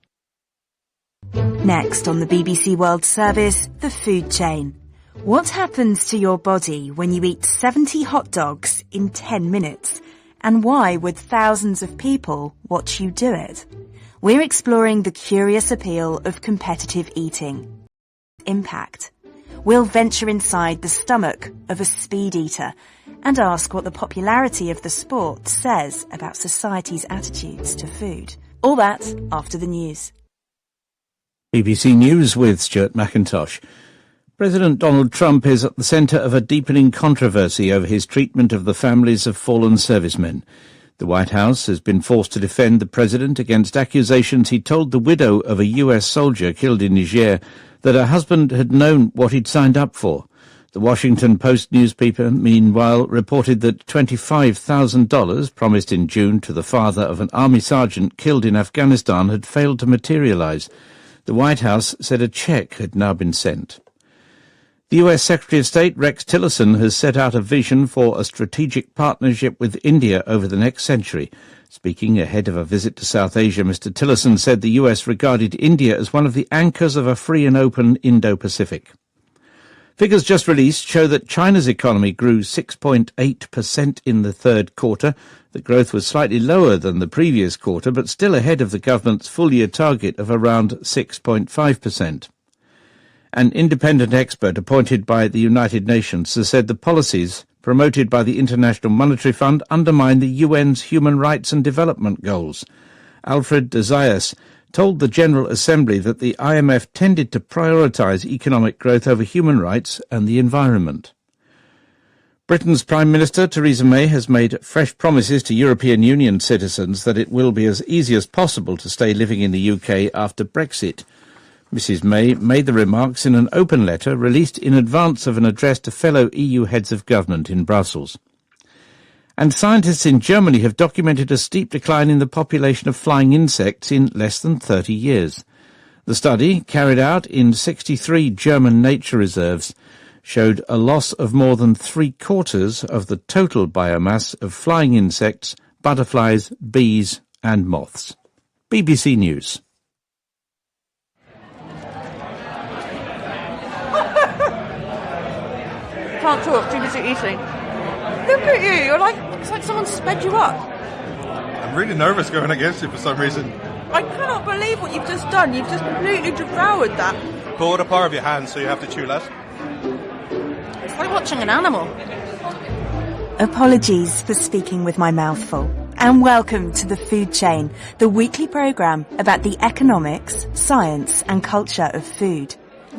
Next on the BBC World Service, the food chain. What happens to your body when you eat 70 hot dogs in 10 minutes? And why would thousands of people watch you do it? We're exploring the curious appeal of competitive eating. Impact. We'll venture inside the stomach of a speed eater and ask what the popularity of the sport says about society's attitudes to food. All that after the news. BBC News with Stuart McIntosh. President Donald Trump is at the centre of a deepening controversy over his treatment of the families of fallen servicemen. The White House has been forced to defend the president against accusations he told the widow of a US soldier killed in Niger that her husband had known what he'd signed up for. The Washington Post newspaper, meanwhile, reported that $25,000 promised in June to the father of an army sergeant killed in Afghanistan had failed to materialise. The White House said a cheque had now been sent. The US Secretary of State Rex Tillerson has set out a vision for a strategic partnership with India over the next century. Speaking ahead of a visit to South Asia, Mr. Tillerson said the US regarded India as one of the anchors of a free and open Indo-Pacific. Figures just released show that China's economy grew 6.8% in the third quarter. The growth was slightly lower than the previous quarter, but still ahead of the government's full-year target of around 6.5%. An independent expert appointed by the United Nations has said the policies promoted by the International Monetary Fund undermine the UN's human rights and development goals. Alfred de Zayas told the General Assembly that the IMF tended to prioritise economic growth over human rights and the environment. Britain's Prime Minister Theresa May has made fresh promises to European Union citizens that it will be as easy as possible to stay living in the UK after Brexit. Mrs May made the remarks in an open letter released in advance of an address to fellow EU heads of government in Brussels. And scientists in Germany have documented a steep decline in the population of flying insects in less than 30 years. The study, carried out in 63 German nature reserves, showed a loss of more than 3/4 of the total biomass of flying insects, butterflies, bees and moths. BBC News. Can't talk, too busy eating. Look at you, it's like someone sped you up. I'm really nervous going against you for some reason. I cannot believe what you've just done. You've just completely devoured that. Pull it apart with your hands so you have to chew less. It's like watching an animal. Apologies for speaking with my mouth full. And welcome to The Food Chain, the weekly programme about the economics, science and culture of food.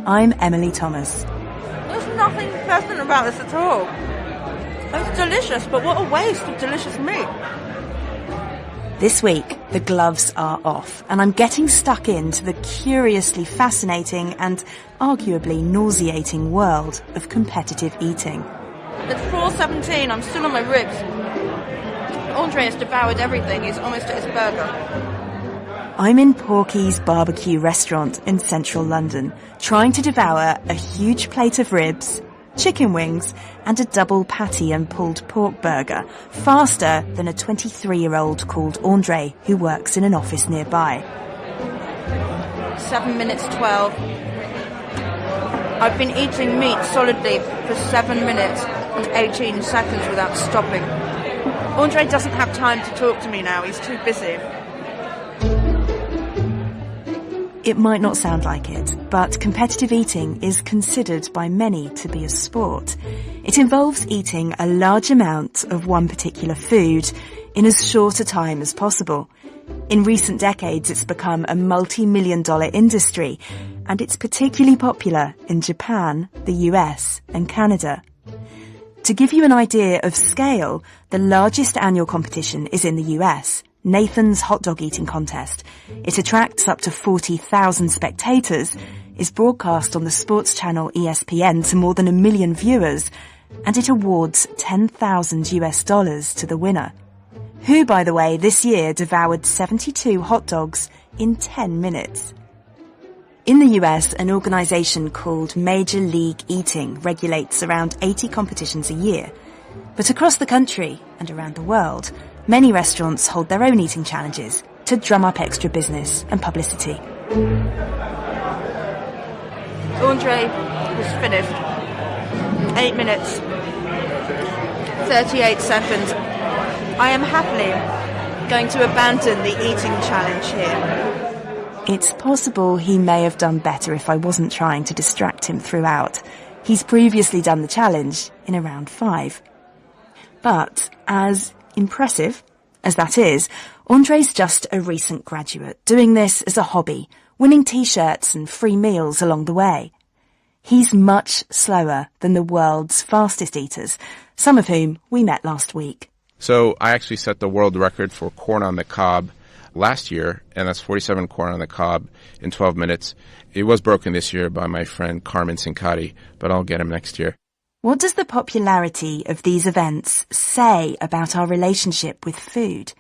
I'm Emily Thomas. There's nothing pleasant about this at all. It's delicious, but what a waste of delicious meat. This week, the gloves are off, and I'm getting stuck into the curiously fascinating and arguably nauseating world of competitive eating. It's 4:17, I'm still on my ribs. Andre has devoured everything, he's almost at his burger. I'm in Porky's barbecue restaurant in central London, trying to devour a huge plate of ribs, chicken wings and a double patty and pulled pork burger, faster than a 23-year-old called Andre who works in an office nearby. 7 minutes 12. I've been eating meat solidly for 7 minutes and 18 seconds without stopping. Andre doesn't have time to talk to me now, he's too busy. It might not sound like it, but competitive eating is considered by many to be a sport. It involves eating a large amount of one particular food in as short a time as possible. In recent decades, it's become a multi-million-dollar industry, and it's particularly popular in Japan, the US, and Canada. To give you an idea of scale, the largest annual competition is in the US, Nathan's hot dog eating contest. It attracts up to 40,000 spectators, is broadcast on the sports channel ESPN to more than 1 million viewers, and it awards $10,000 to the winner, who, by the way, this year devoured 72 hot dogs in 10 minutes. In the US, an organisation called Major League Eating regulates around 80 competitions a year. But across the country and around the world, many restaurants hold their own eating challenges to drum up extra business and publicity. Andre is finished. 8 minutes, 38 seconds. I am happily going to abandon the eating challenge here. It's possible he may have done better if I wasn't trying to distract him throughout. He's previously done the challenge in around 5. But as impressive as that is, Andre's just a recent graduate, doing this as a hobby, winning t-shirts and free meals along the way. He's much slower than the world's fastest eaters, some of whom we met last week. So I actually set the world record for corn on the cob last year, and that's 47 corn on the cob in 12 minutes. It was broken this year by my friend Carmen Sincati, but I'll get him next year. What does the popularity of these events say about our relationship with food?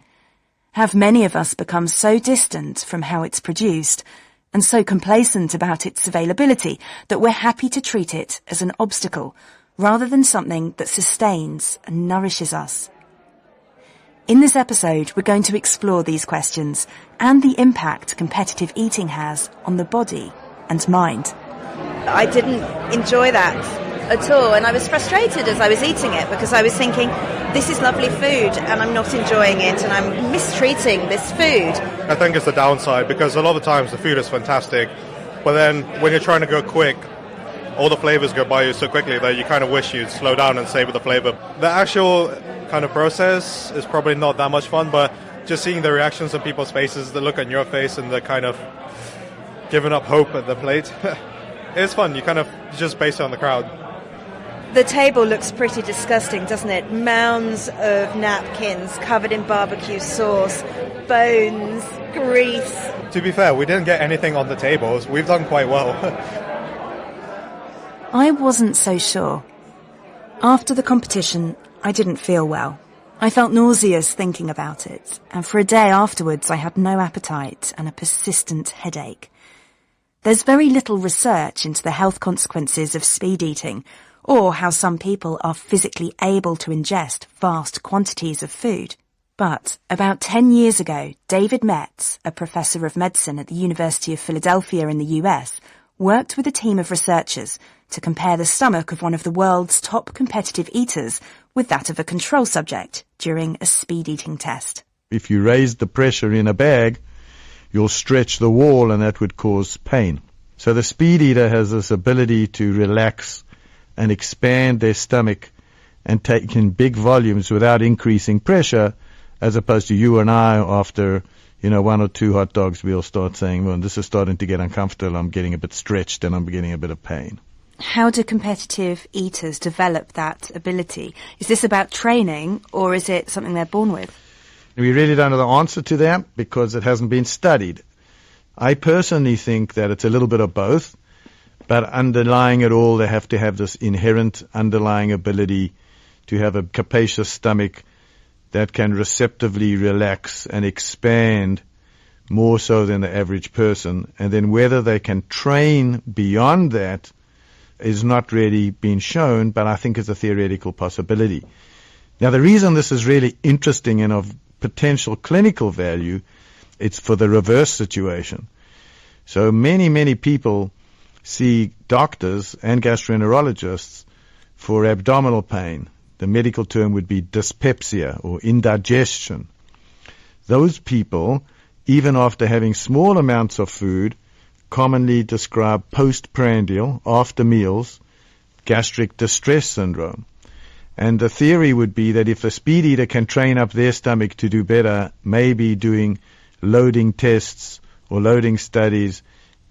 Have many of us become so distant from how it's produced and so complacent about its availability that we're happy to treat it as an obstacle rather than something that sustains and nourishes us? In this episode, we're going to explore these questions and the impact competitive eating has on the body and mind. I didn't enjoy that at all, and I was frustrated as I was eating it because I was thinking, this is lovely food and I'm not enjoying it and I'm mistreating this food. I think it's the downside because a lot of times the food is fantastic, but then when you're trying to go quick, all the flavors go by you so quickly that you kind of wish you'd slow down and savor the flavor. The actual kind of process is probably not that much fun, but just seeing the reactions on people's faces, the look on your face and the kind of giving up hope at the plate, it's fun. You kind of just base it on the crowd. The table looks pretty disgusting, doesn't it? Mounds of napkins covered in barbecue sauce, bones, grease. To be fair, we didn't get anything on the tables. We've done quite well. I wasn't so sure. After the competition, I didn't feel well. I felt nauseous thinking about it, and for a day afterwards I had no appetite and a persistent headache. There's very little research into the health consequences of speed eating, or how some people are physically able to ingest vast quantities of food. But about 10 years ago, David Metz, a professor of medicine at the University of Philadelphia in the US, worked with a team of researchers to compare the stomach of one of the world's top competitive eaters with that of a control subject during a speed eating test. If you raise the pressure in a bag, you'll stretch the wall and that would cause pain. So the speed eater has this ability to relax and expand their stomach and take in big volumes without increasing pressure, as opposed to you and I, after, one or two hot dogs, we'll start saying, well, this is starting to get uncomfortable, I'm getting a bit stretched and I'm getting a bit of pain. How do competitive eaters develop that ability? Is this about training, or is it something they're born with? We really don't know the answer to that because it hasn't been studied. I personally think that it's a little bit of both, but underlying it all, they have to have this inherent underlying ability to have a capacious stomach that can receptively relax and expand more so than the average person. And then whether they can train beyond that is not really been shown, but I think is a theoretical possibility. Now, the reason this is really interesting and of potential clinical value, it's for the reverse situation. So many people see doctors and gastroenterologists for abdominal pain. The medical term would be dyspepsia or indigestion. Those people, even after having small amounts of food, commonly describe postprandial, after meals, gastric distress syndrome. And the theory would be that if a speed eater can train up their stomach to do better, maybe doing loading tests or loading studies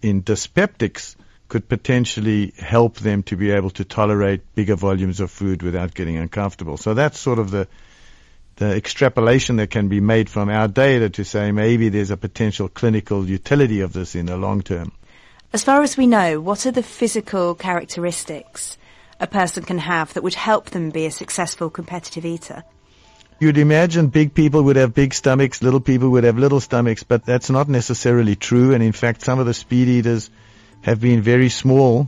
in dyspeptics could potentially help them to be able to tolerate bigger volumes of food without getting uncomfortable. So that's sort of the extrapolation that can be made from our data to say maybe there's a potential clinical utility of this in the long term. As far as we know, what are the physical characteristics a person can have that would help them be a successful competitive eater? You'd imagine big people would have big stomachs, little people would have little stomachs, but that's not necessarily true. And in fact, some of the speed eaters have been very small.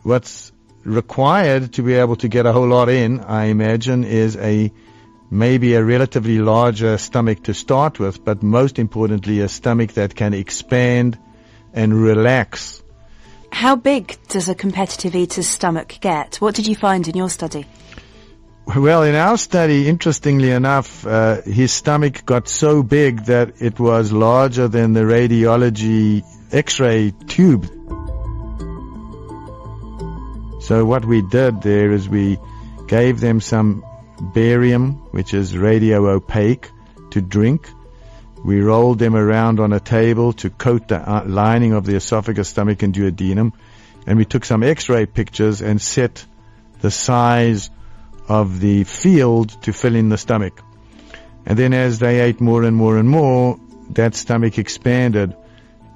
What's required to be able to get a whole lot in, I imagine, is maybe a relatively larger stomach to start with, but most importantly, a stomach that can expand and relax. How big does a competitive eater's stomach get? What did you find in your study? Well, in our study, interestingly enough, his stomach got so big that it was larger than the radiology X-ray tube. So what we did there is we gave them some barium, which is radio opaque, to drink. We rolled them around on a table to coat the lining of the esophagus, stomach, and duodenum. And we took some X-ray pictures and set the size of the field to fill in the stomach. And then as they ate more and more and more, that stomach expanded.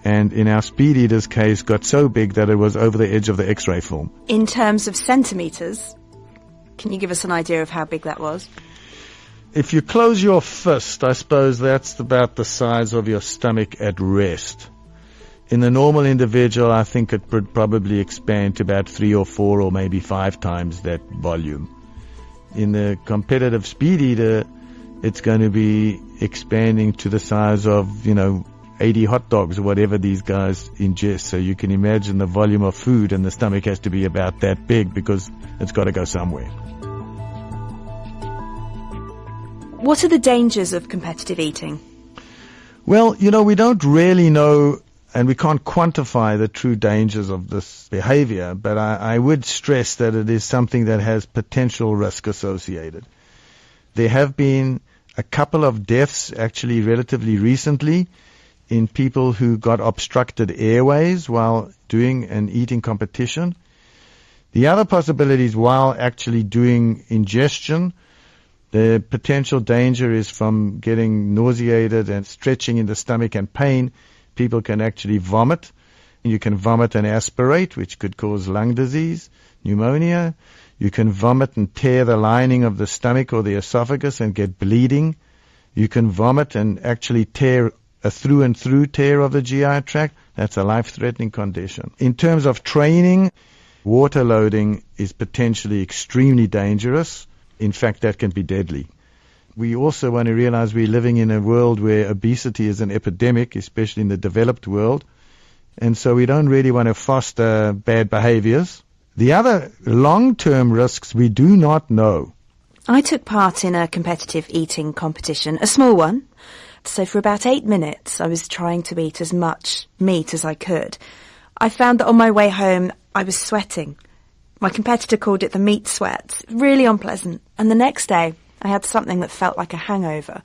And in our speed eater's case, got so big that it was over the edge of the X-ray film. In terms of centimetres, can you give us an idea of how big that was? If you close your fist, I suppose that's about the size of your stomach at rest. In the normal individual, I think it would probably expand to about 3 or 4 or maybe 5 times that volume. In the competitive speed eater, it's going to be expanding to the size of, 80 hot dogs or whatever these guys ingest. So you can imagine the volume of food in the stomach has to be about that big because it's got to go somewhere. What are the dangers of competitive eating? Well, we don't really know and we can't quantify the true dangers of this behavior, but I would stress that it is something that has potential risk associated. There have been a couple of deaths actually relatively recently in people who got obstructed airways while doing an eating competition. The other possibility is while actually doing ingestion, the potential danger is from getting nauseated and stretching in the stomach and pain. People can actually vomit. You can vomit and aspirate, which could cause lung disease, pneumonia. You can vomit and tear the lining of the stomach or the esophagus and get bleeding. You can vomit and actually tear a through and through tear of the GI tract. That's a life-threatening condition. In terms of training, water loading is potentially extremely dangerous. In fact, that can be deadly. We also want to realize we're living in a world where obesity is an epidemic, especially in the developed world. And so we don't really want to foster bad behaviors. The other long-term risks we do not know. I took part in a competitive eating competition, a small one. So for about 8 minutes, I was trying to eat as much meat as I could. I found that on my way home, I was sweating. My competitor called it the meat sweat. Really unpleasant. And the next day, I had something that felt like a hangover.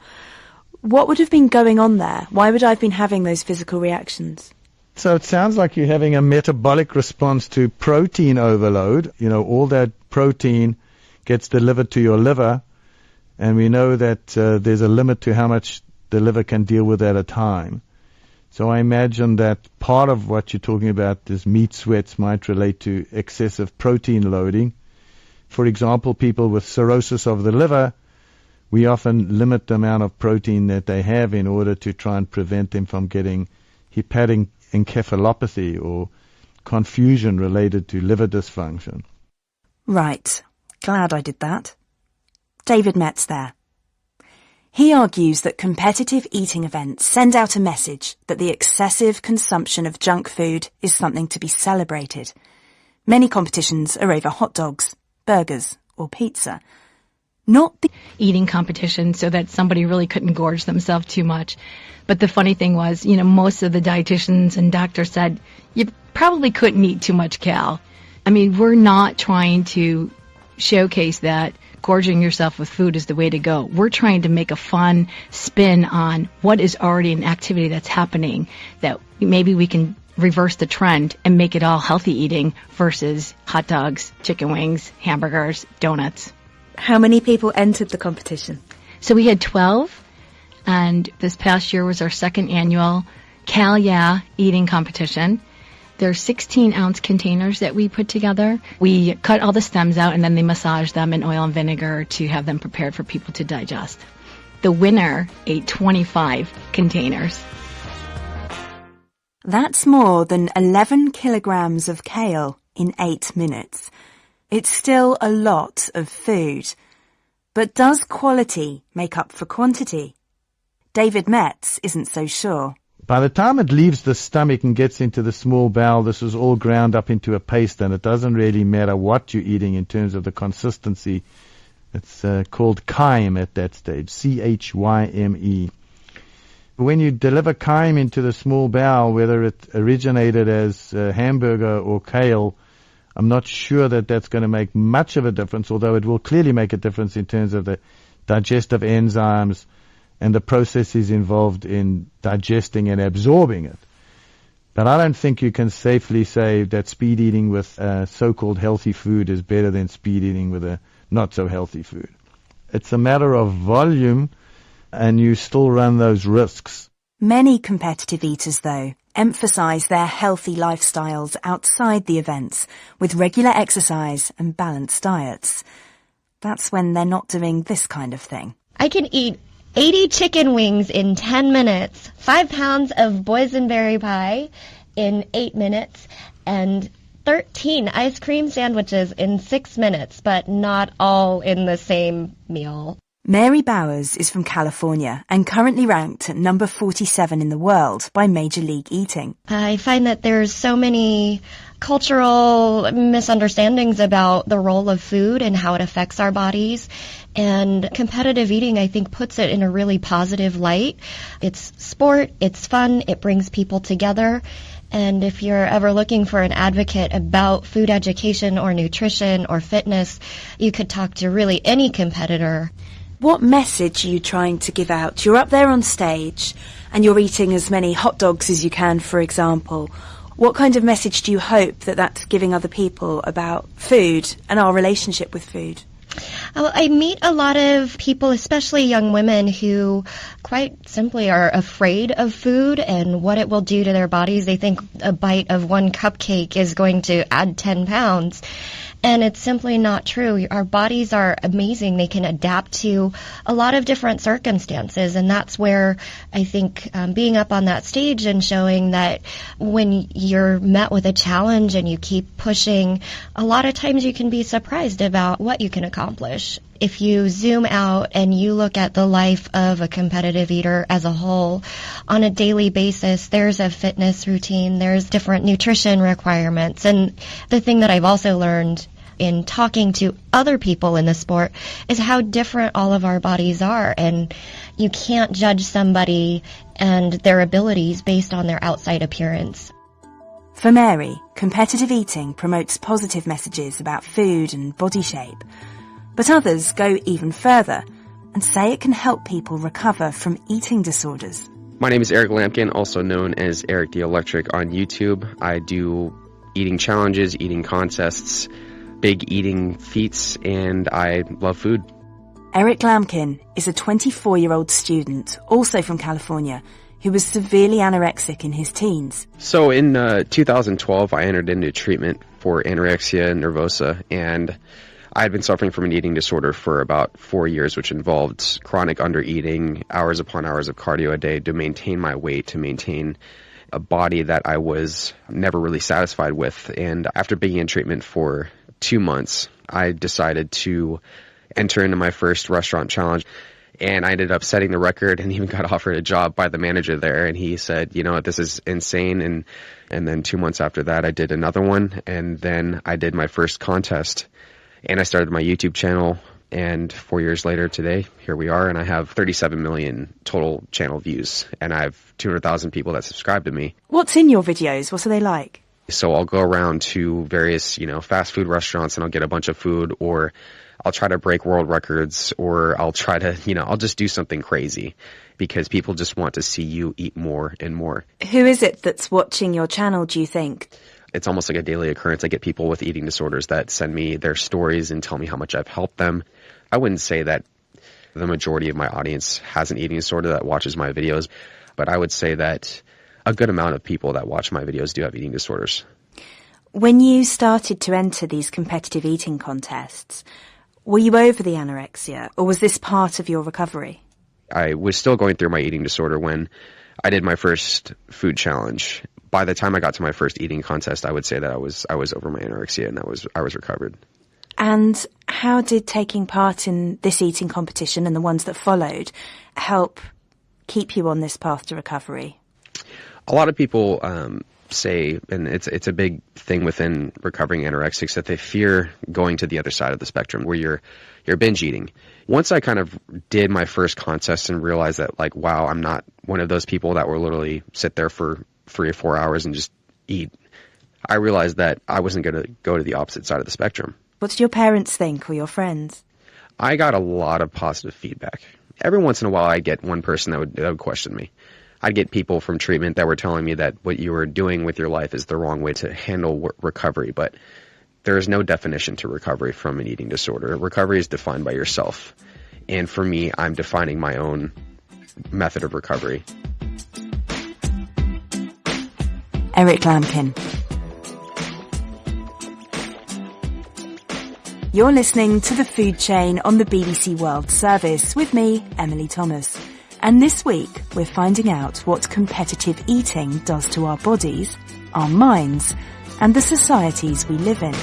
What would have been going on there? Why would I have been having those physical reactions? So it sounds like you're having a metabolic response to protein overload. You know, all that protein gets delivered to your liver, and we know that there's a limit to how much the liver can deal with at a time. So I imagine that part of what you're talking about, this meat sweats, might relate to excessive protein loading. For example, people with cirrhosis of the liver, we often limit the amount of protein that they have in order to try and prevent them from getting hepatic encephalopathy or confusion related to liver dysfunction. Right. Glad I did that. David Metz there. He argues that competitive eating events send out a message that the excessive consumption of junk food is something to be celebrated. Many competitions are over hot dogs, burgers, or pizza. Not the eating competition so that somebody really couldn't gorge themselves too much. But the funny thing was, most of the dietitians and doctors said, you probably couldn't eat too much cal. I mean, we're not trying to showcase that gorging yourself with food is the way to go. We're trying to make a fun spin on what is already an activity that's happening, that maybe we can reverse the trend and make it all healthy eating versus hot dogs, chicken wings, hamburgers, donuts. How many people entered the competition? So we had 12, and this past year was our second annual Cal Yeah eating competition. There are 16-ounce containers that we put together. We cut all the stems out, and then they massage them in oil and vinegar to have them prepared for people to digest. The winner ate 25 containers. That's more than 11 kilograms of kale in 8 minutes. It's still a lot of food. But does quality make up for quantity? David Metz isn't so sure. By the time it leaves the stomach and gets into the small bowel, this is all ground up into a paste, and it doesn't really matter what you're eating in terms of the consistency. It's called chyme at that stage, C-H-Y-M-E. When you deliver chyme into the small bowel, whether it originated as hamburger or kale, I'm not sure that that's going to make much of a difference, although it will clearly make a difference in terms of the digestive enzymes and the processes involved in digesting and absorbing it. But I don't think you can safely say that speed eating with so-called healthy food is better than speed eating with a not-so-healthy food. It's a matter of volume, and you still run those risks. Many competitive eaters, though, emphasize their healthy lifestyles outside the events with regular exercise and balanced diets. That's when they're not doing this kind of thing. I can eat 80 chicken wings in 10 minutes, 5 pounds of boysenberry pie in 8 minutes, and 13 ice cream sandwiches in 6 minutes, but not all in the same meal. Mary Bowers is from California and currently ranked at number 47 in the world by Major League Eating. I find that there's so many cultural misunderstandings about the role of food and how it affects our bodies. And competitive eating, I think, puts it in a really positive light. It's sport, it's fun, it brings people together. And if you're ever looking for an advocate about food education or nutrition or fitness, you could talk to really any competitor. What message are you trying to give out? You're up there on stage and you're eating as many hot dogs as you can, for example. What kind of message do you hope that that's giving other people about food and our relationship with food? I meet a lot of people, especially young women, who quite simply are afraid of food and what it will do to their bodies. They think a bite of one cupcake is going to add 10 pounds. And it's simply not true. Our bodies are amazing. They can adapt to a lot of different circumstances. And that's where I think being up on that stage and showing that when you're met with a challenge and you keep pushing, a lot of times you can be surprised about what you can accomplish. If you zoom out and you look at the life of a competitive eater as a whole, on a daily basis, there's a fitness routine, there's different nutrition requirements. And the thing that I've also learned in talking to other people in the sport is how different all of our bodies are. And you can't judge somebody and their abilities based on their outside appearance. For Mary, competitive eating promotes positive messages about food and body shape. But others go even further and say it can help people recover from eating disorders. My name is Eric Lampkin, also known as Eric the Electric on YouTube. I do eating challenges, eating contests, big eating feats, and I love food. Eric Lampkin is a 24-year-old student, also from California, who was severely anorexic in his teens. So in 2012, I entered into treatment for anorexia nervosa, and I had been suffering from an eating disorder for about 4 years, which involved chronic undereating, hours upon hours of cardio a day to maintain my weight, to maintain a body that I was never really satisfied with. And after being in treatment for 2 months, I decided to enter into my first restaurant challenge, and I ended up setting the record and even got offered a job by the manager there. And he said, you know what, this is insane. And then 2 months after that, I did another one, and then I did my first contest, and I started my YouTube channel. And 4 years later today, here we are, and I have 37 million total channel views, and I have 200,000 people that subscribe to me. What's in your videos? What are they like? So I'll go around to various, fast food restaurants, and I'll get a bunch of food, or I'll try to break world records, or I'll try to, I'll just do something crazy because people just want to see you eat more and more. Who is it that's watching your channel, do you think? It's almost like a daily occurrence. I get people with eating disorders that send me their stories and tell me how much I've helped them. I wouldn't say that the majority of my audience has an eating disorder that watches my videos, but I would say that a good amount of people that watch my videos do have eating disorders. When you started to enter these competitive eating contests, were you over the anorexia, or was this part of your recovery? I was still going through my eating disorder when I did my first food challenge. By the time I got to my first eating contest, I would say that I was over my anorexia, and I was recovered. And how did taking part in this eating competition and the ones that followed help keep you on this path to recovery? A lot of people say, and it's a big thing within recovering anorexics, that they fear going to the other side of the spectrum where you're binge eating. Once I kind of did my first contest and realized that, like, wow, I'm not one of those people that will literally sit there for 3 or 4 hours and just eat, I realized that I wasn't going to go to the opposite side of the spectrum. What did your parents think, or your friends? I got a lot of positive feedback. Every once in a while I'd get one person that would question me. I'd get people from treatment that were telling me that what you were doing with your life is the wrong way to handle recovery, but there is no definition to recovery from an eating disorder. Recovery is defined by yourself, and for me, I'm defining my own method of recovery. Eric Lampkin. You're listening to The Food Chain on the BBC World Service with me, Emily Thomas. And this week, we're finding out what competitive eating does to our bodies, our minds, and the societies we live in.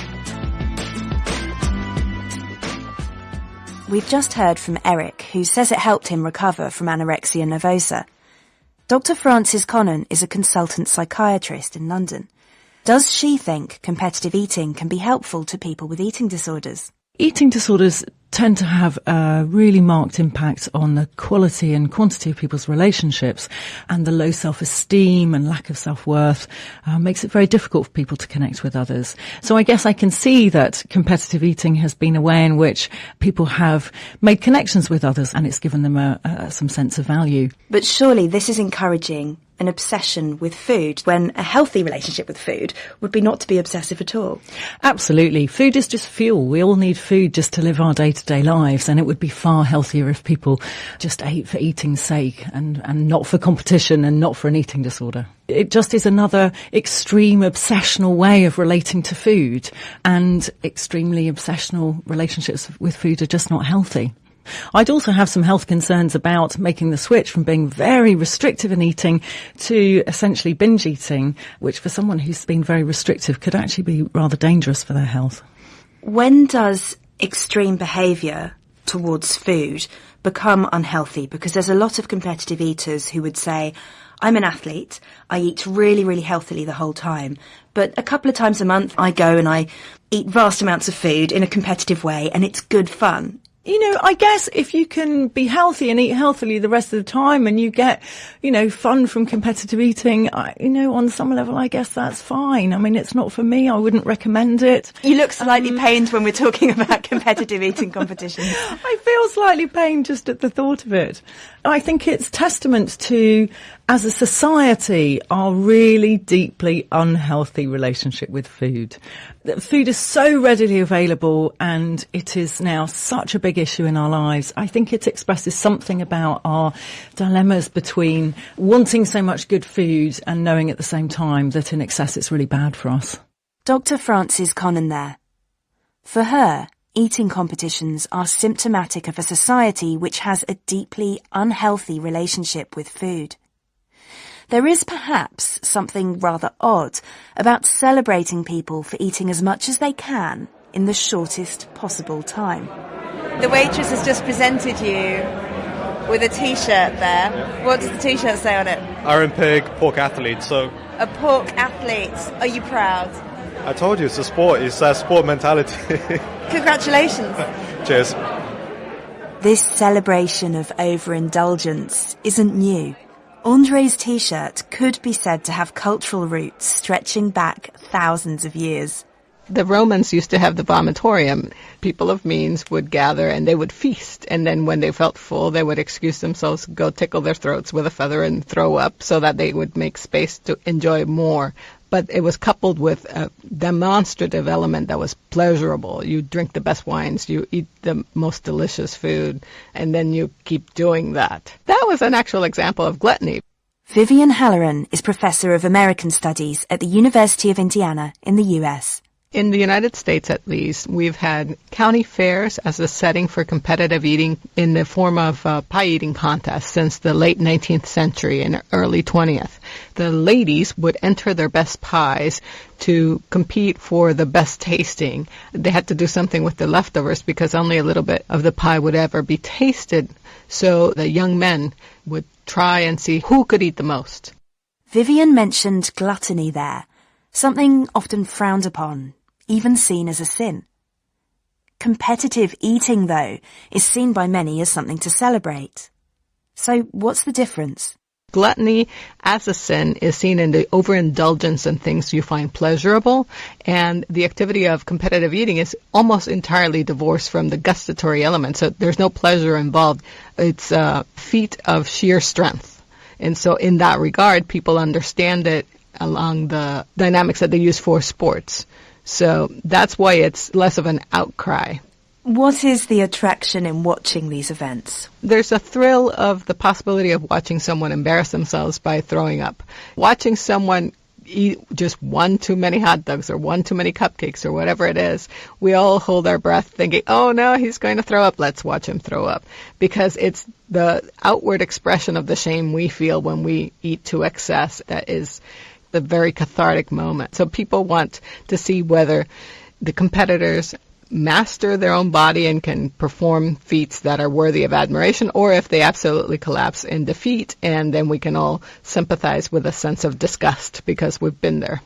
We've just heard from Eric, who says it helped him recover from anorexia nervosa. Dr. Frances Connon is a consultant psychiatrist in London. Does she think competitive eating can be helpful to people with eating disorders? Eating disorders tend to have a really marked impact on the quality and quantity of people's relationships, and the low self-esteem and lack of self-worth makes it very difficult for people to connect with others. So I guess I can see that competitive eating has been a way in which people have made connections with others, and it's given them some sense of value. But surely this is encouraging an obsession with food, when a healthy relationship with food would be not to be obsessive at all. Absolutely. Food is just fuel. We all need food just to live our day-to-day lives, and it would be far healthier if people just ate for eating's sake and not for competition and not for an eating disorder. It just is another extreme obsessional way of relating to food, and extremely obsessional relationships with food are just not healthy. I'd also have some health concerns about making the switch from being very restrictive in eating to essentially binge eating, which for someone who's been very restrictive could actually be rather dangerous for their health. When does extreme behaviour towards food become unhealthy? Because there's a lot of competitive eaters who would say, I'm an athlete, I eat really, really healthily the whole time, but a couple of times a month I go and I eat vast amounts of food in a competitive way, and it's good fun. You know, I guess if you can be healthy and eat healthily the rest of the time, and you get, fun from competitive eating, on some level, I guess that's fine. I mean, it's not for me. I wouldn't recommend it. You look slightly pained when we're talking about competitive eating competitions. I feel slightly pained just at the thought of it. I think it's testament to, as a society, our really deeply unhealthy relationship with food. Food is so readily available, and it is now such a big issue in our lives. I think it expresses something about our dilemmas between wanting so much good food and knowing at the same time that in excess it's really bad for us. Dr. Frances Connon there. For her, eating competitions are symptomatic of a society which has a deeply unhealthy relationship with food. There is perhaps something rather odd about celebrating people for eating as much as they can in the shortest possible time. The waitress has just presented you with a T-shirt there. What does the T-shirt say on it? Iron Pig, pork athlete, so... A pork athlete. Are you proud? I told you, it's a sport. It's a sport mentality. Congratulations. Cheers. This celebration of overindulgence isn't new. Andre's T-shirt could be said to have cultural roots stretching back thousands of years. The Romans used to have the vomitorium. People of means would gather and they would feast. And then when they felt full, they would excuse themselves, go tickle their throats with a feather and throw up so that they would make space to enjoy more. But it was coupled with a demonstrative element that was pleasurable. You drink the best wines, you eat the most delicious food, and then you keep doing that. That was an actual example of gluttony. Vivian Halloran is Professor of American Studies at the University of Indiana in the US. In the United States, at least, we've had county fairs as a setting for competitive eating in the form of pie eating contests since the late 19th century and early 20th. The ladies would enter their best pies to compete for the best tasting. They had to do something with the leftovers because only a little bit of the pie would ever be tasted. So the young men would try and see who could eat the most. Vivian mentioned gluttony there, something often frowned upon, even seen as a sin. Competitive eating, though, is seen by many as something to celebrate. So what's the difference? Gluttony as a sin is seen in the overindulgence in things you find pleasurable, and the activity of competitive eating is almost entirely divorced from the gustatory element, so there's no pleasure involved. It's a feat of sheer strength. And so in that regard, people understand it along the dynamics that they use for sports. So that's why it's less of an outcry. What is the attraction in watching these events? There's a thrill of the possibility of watching someone embarrass themselves by throwing up. Watching someone eat just one too many hot dogs or one too many cupcakes or whatever it is, we all hold our breath thinking, oh no, he's going to throw up. Let's watch him throw up. Because it's the outward expression of the shame we feel when we eat to excess that is the very cathartic moment. So people want to see whether the competitors master their own body and can perform feats that are worthy of admiration, or if they absolutely collapse in defeat, and then we can all sympathize with a sense of disgust because we've been there.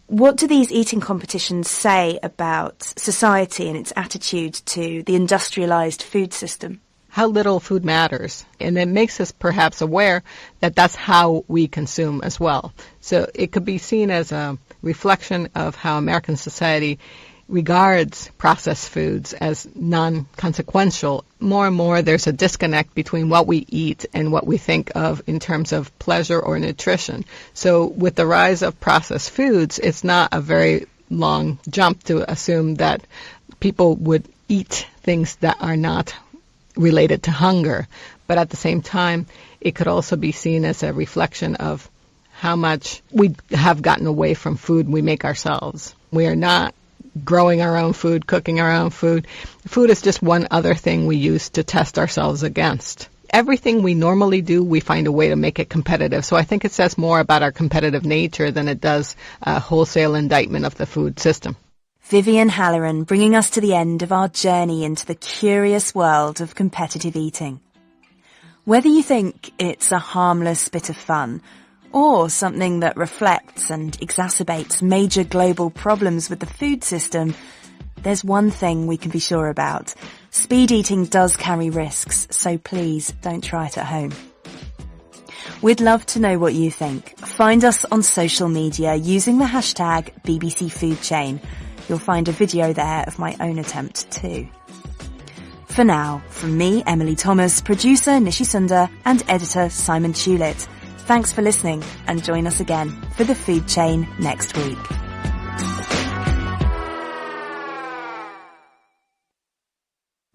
What do these eating competitions say about society and its attitude to the industrialized food system? How little food matters. And it makes us perhaps aware that that's how we consume as well. So it could be seen as a reflection of how American society regards processed foods as non-consequential. More and more there's a disconnect between what we eat and what we think of in terms of pleasure or nutrition. So with the rise of processed foods, it's not a very long jump to assume that people would eat things that are not related to hunger. But at the same time, it could also be seen as a reflection of how much we have gotten away from food we make ourselves. We are not growing our own food, cooking our own food. Food is just one other thing we use to test ourselves against. Everything we normally do, we find a way to make it competitive. So I think it says more about our competitive nature than it does a wholesale indictment of the food system. Vivian Halloran bringing us to the end of our journey into the curious world of competitive eating. Whether you think it's a harmless bit of fun or something that reflects and exacerbates major global problems with the food system, there's one thing we can be sure about. Speed eating does carry risks, so please don't try it at home. We'd love to know what you think. Find us on social media using the hashtag BBC Food Chain. You'll find a video there of my own attempt too. For now, from me, Emily Thomas, producer Nishi Sundar and editor Simon Tulett, thanks for listening and join us again for The Food Chain next week.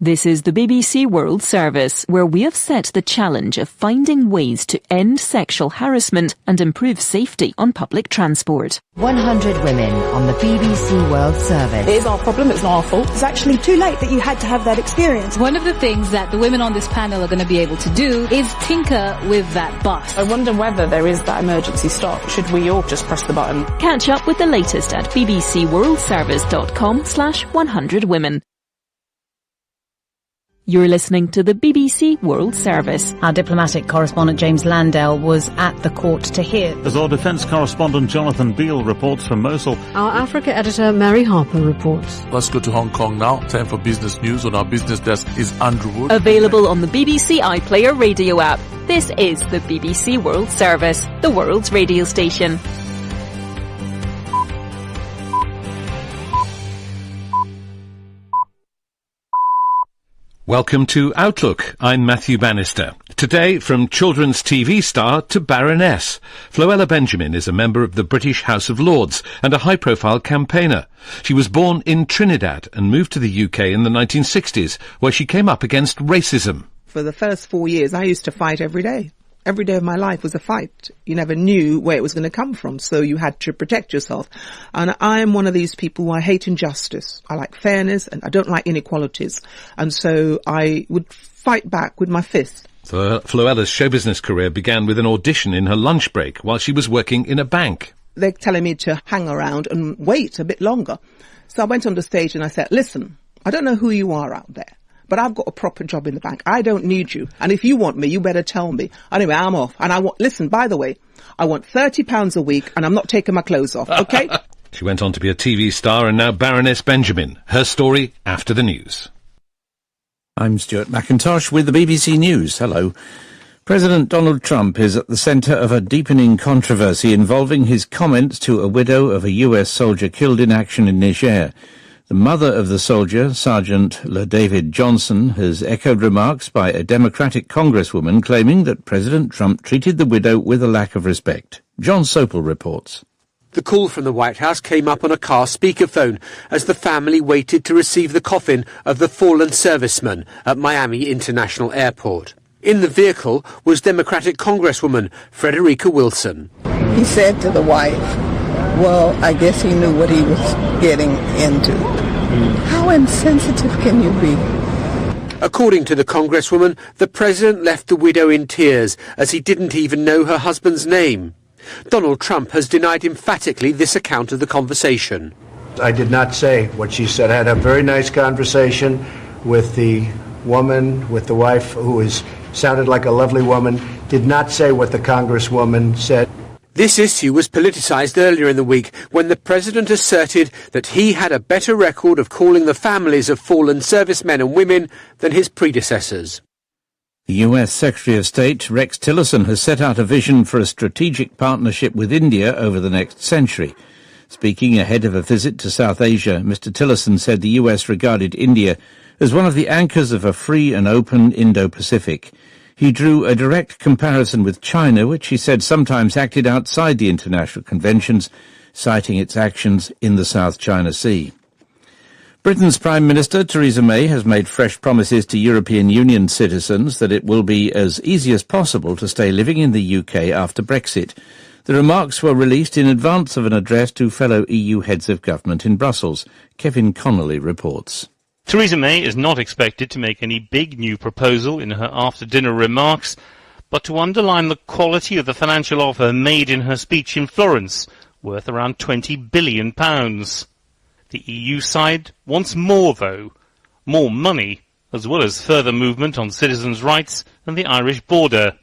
This is the BBC World Service, where we have set the challenge of finding ways to end sexual harassment and improve safety on public transport. 100 women on the BBC World Service. It is our problem, it's not our fault. It's actually too late that you had to have that experience. One of the things that the women on this panel are going to be able to do is tinker with that bus. I wonder whether there is that emergency stop. Should we all just press the button? Catch up with the latest at bbcworldservice.com/100women. You're listening to the BBC World Service. Our diplomatic correspondent James Landell was at the court to hear. As our defence correspondent Jonathan Beale reports from Mosul. Our Africa editor Mary Harper reports. Let's go to Hong Kong now. Time for business news. On our business desk is Andrew Wood. Available on the BBC iPlayer radio app. This is the BBC World Service, the world's radio station. Welcome to Outlook. I'm Matthew Bannister. Today, from children's TV star to Baroness, Floella Benjamin is a member of the British House of Lords and a high-profile campaigner. She was born in Trinidad and moved to the UK in the 1960s, where she came up against racism. For the first 4 years, I used to fight every day. Every day of my life was a fight. You never knew where it was going to come from, so you had to protect yourself. And I am one of these people who I hate injustice. I like fairness and I don't like inequalities. And so I would fight back with my fist. Floella's show business career began with an audition in her lunch break while she was working in a bank. They're telling me to hang around and wait a bit longer. So I went on the stage and I said, listen, I don't know who you are out there, but I've got a proper job in the bank. I don't need you. And if you want me, you better tell me. Anyway, I'm off. And listen, by the way, I want £30 a week and I'm not taking my clothes off, okay? She went on to be a TV star and now Baroness Benjamin. Her story after the news. I'm Stuart McIntosh with the BBC News. Hello. President Donald Trump is at the centre of a deepening controversy involving his comments to a widow of a US soldier killed in action in Niger. The mother of the soldier, Sergeant LaDavid Johnson, has echoed remarks by a Democratic congresswoman claiming that President Trump treated the widow with a lack of respect. John Sopel reports. The call from the White House came up on a car speakerphone as the family waited to receive the coffin of the fallen serviceman at Miami International Airport. In the vehicle was Democratic Congresswoman Frederica Wilson. He said to the wife, well, I guess he knew what he was getting into. How insensitive can you be? According to the Congresswoman, the President left the widow in tears as he didn't even know her husband's name. Donald Trump has denied emphatically this account of the conversation. I did not say what she said. I had a very nice conversation with the woman, with the wife, who sounded like a lovely woman, did not say what the Congresswoman said. This issue was politicised earlier in the week when the President asserted that he had a better record of calling the families of fallen servicemen and women than his predecessors. The US Secretary of State, Rex Tillerson, has set out a vision for a strategic partnership with India over the next century. Speaking ahead of a visit to South Asia, Mr. Tillerson said the US regarded India as one of the anchors of a free and open Indo-Pacific. He drew a direct comparison with China, which he said sometimes acted outside the international conventions, citing its actions in the South China Sea. Britain's Prime Minister, Theresa May, has made fresh promises to European Union citizens that it will be as easy as possible to stay living in the UK after Brexit. The remarks were released in advance of an address to fellow EU heads of government in Brussels. Kevin Connolly reports. Theresa May is not expected to make any big new proposal in her after-dinner remarks, but to underline the quality of the financial offer made in her speech in Florence, worth around £20 billion. The EU side wants more, though. More money, as well as further movement on citizens' rights and the Irish border.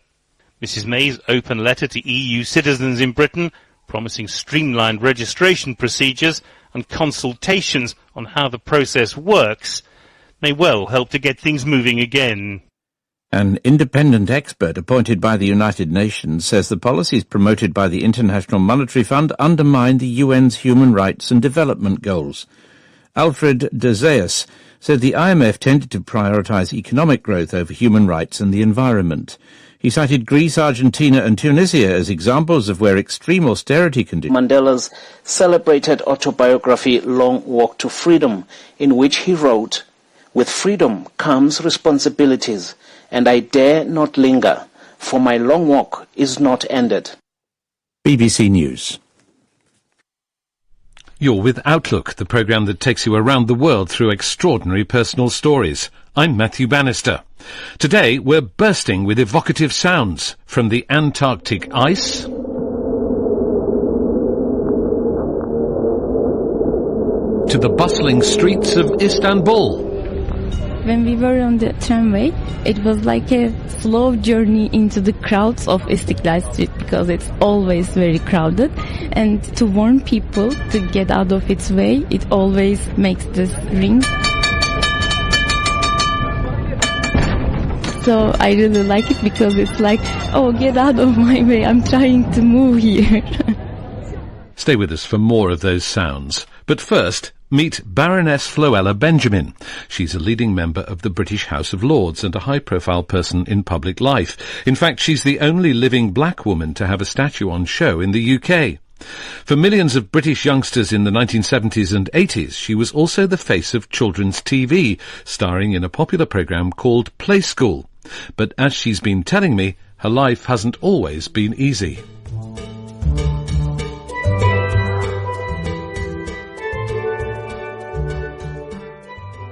Mrs May's open letter to EU citizens in Britain, promising streamlined registration procedures and consultations on how the process works, may well help to get things moving again. An independent expert appointed by the United Nations says the policies promoted by the International Monetary Fund undermine the UN's human rights and development goals. Alfred de Zayas said the IMF tended to prioritise economic growth over human rights and the environment. He cited Greece, Argentina and Tunisia as examples of where extreme austerity conditions. Mandela's celebrated autobiography, Long Walk to Freedom, in which he wrote, "With freedom comes responsibilities, and I dare not linger, for my long walk is not ended." BBC News. You're with Outlook, the programme that takes you around the world through extraordinary personal stories. I'm Matthew Bannister. Today we're bursting with evocative sounds from the Antarctic ice to the bustling streets of Istanbul. When we were on the tramway, it was like a slow journey into the crowds of Istiklal Street because it's always very crowded. And to warn people to get out of its way, it always makes this ring. So I really like it because it's like, oh, get out of my way, I'm trying to move here. Stay with us for more of those sounds. But first, meet Baroness Floella Benjamin. She's a leading member of the British House of Lords and a high-profile person in public life. In fact, she's the only living black woman to have a statue on show in the UK. For millions of British youngsters in the 1970s and 80s, she was also the face of children's TV, starring in a popular programme called Play School. But as she's been telling me, her life hasn't always been easy.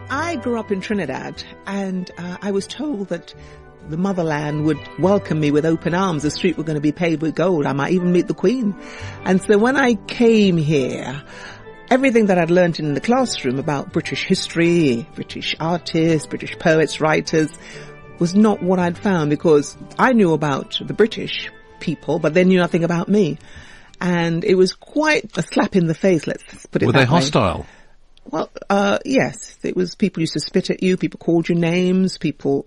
I grew up in Trinidad, and I was told that the motherland would welcome me with open arms. The street were going to be paved with gold. I might even meet the Queen. And so when I came here, everything that I'd learned in the classroom about British history, British artists, British poets, writers, was not what I'd found, because I knew about the British people, but they knew nothing about me. And it was quite a slap in the face, let's put it that way. Were they hostile? Well, yes. It was, people used to spit at you, people called you names, people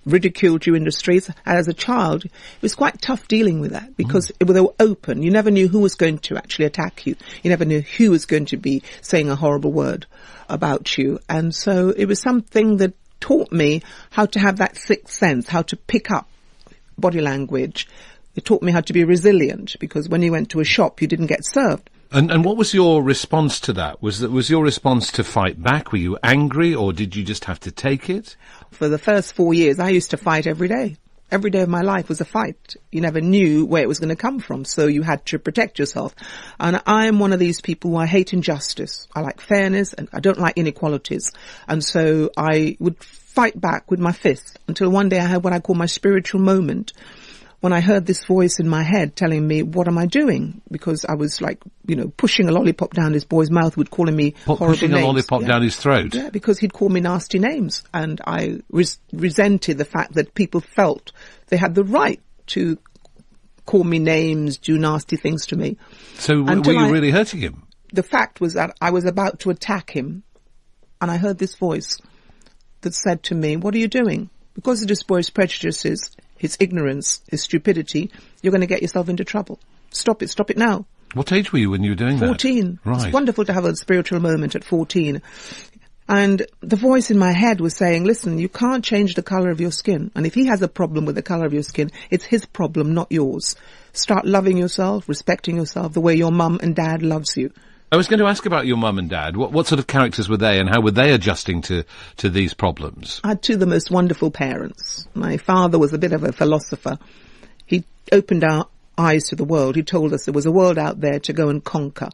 ridiculed you in the streets. And as a child, it was quite tough dealing with that, because they were open. You never knew who was going to actually attack you. You never knew who was going to be saying a horrible word about you. And so it was something that taught me how to have that sixth sense, how to pick up body language. It taught me how to be resilient, because when you went to a shop, you didn't get served. And what was your response to that? Was your response to fight back? Were you angry, or did you just have to take it? For the first 4 years, I used to fight every day. Every day of my life was a fight. You never knew where it was going to come from, so you had to protect yourself. And I am one of these people who I hate injustice. I like fairness, and I don't like inequalities. And so I would fight back with my fist until one day I had what I call my spiritual moment, when I heard this voice in my head telling me, what am I doing? Because I was like, pushing a lollipop down this boy's mouth, would calling me horrible pushing names. A lollipop down his throat? Yeah, because he'd call me nasty names. And I resented the fact that people felt they had the right to call me names, do nasty things to me. So were you really hurting him? The fact was that I was about to attack him, and I heard this voice that said to me, what are you doing? Because of this boy's prejudices, his ignorance, his stupidity, you're going to get yourself into trouble. Stop it now. What age were you when you were doing 14. Right. It's wonderful to have a spiritual moment at 14. And the voice in my head was saying, listen, you can't change the colour of your skin. And if he has a problem with the colour of your skin, it's his problem, not yours. Start loving yourself, respecting yourself the way your mum and dad loves you. I was going to ask about your mum and dad. What sort of characters were they, and how were they adjusting to these problems? I had two of the most wonderful parents. My father was a bit of a philosopher. He opened our eyes to the world. He told us there was a world out there to go and conquer.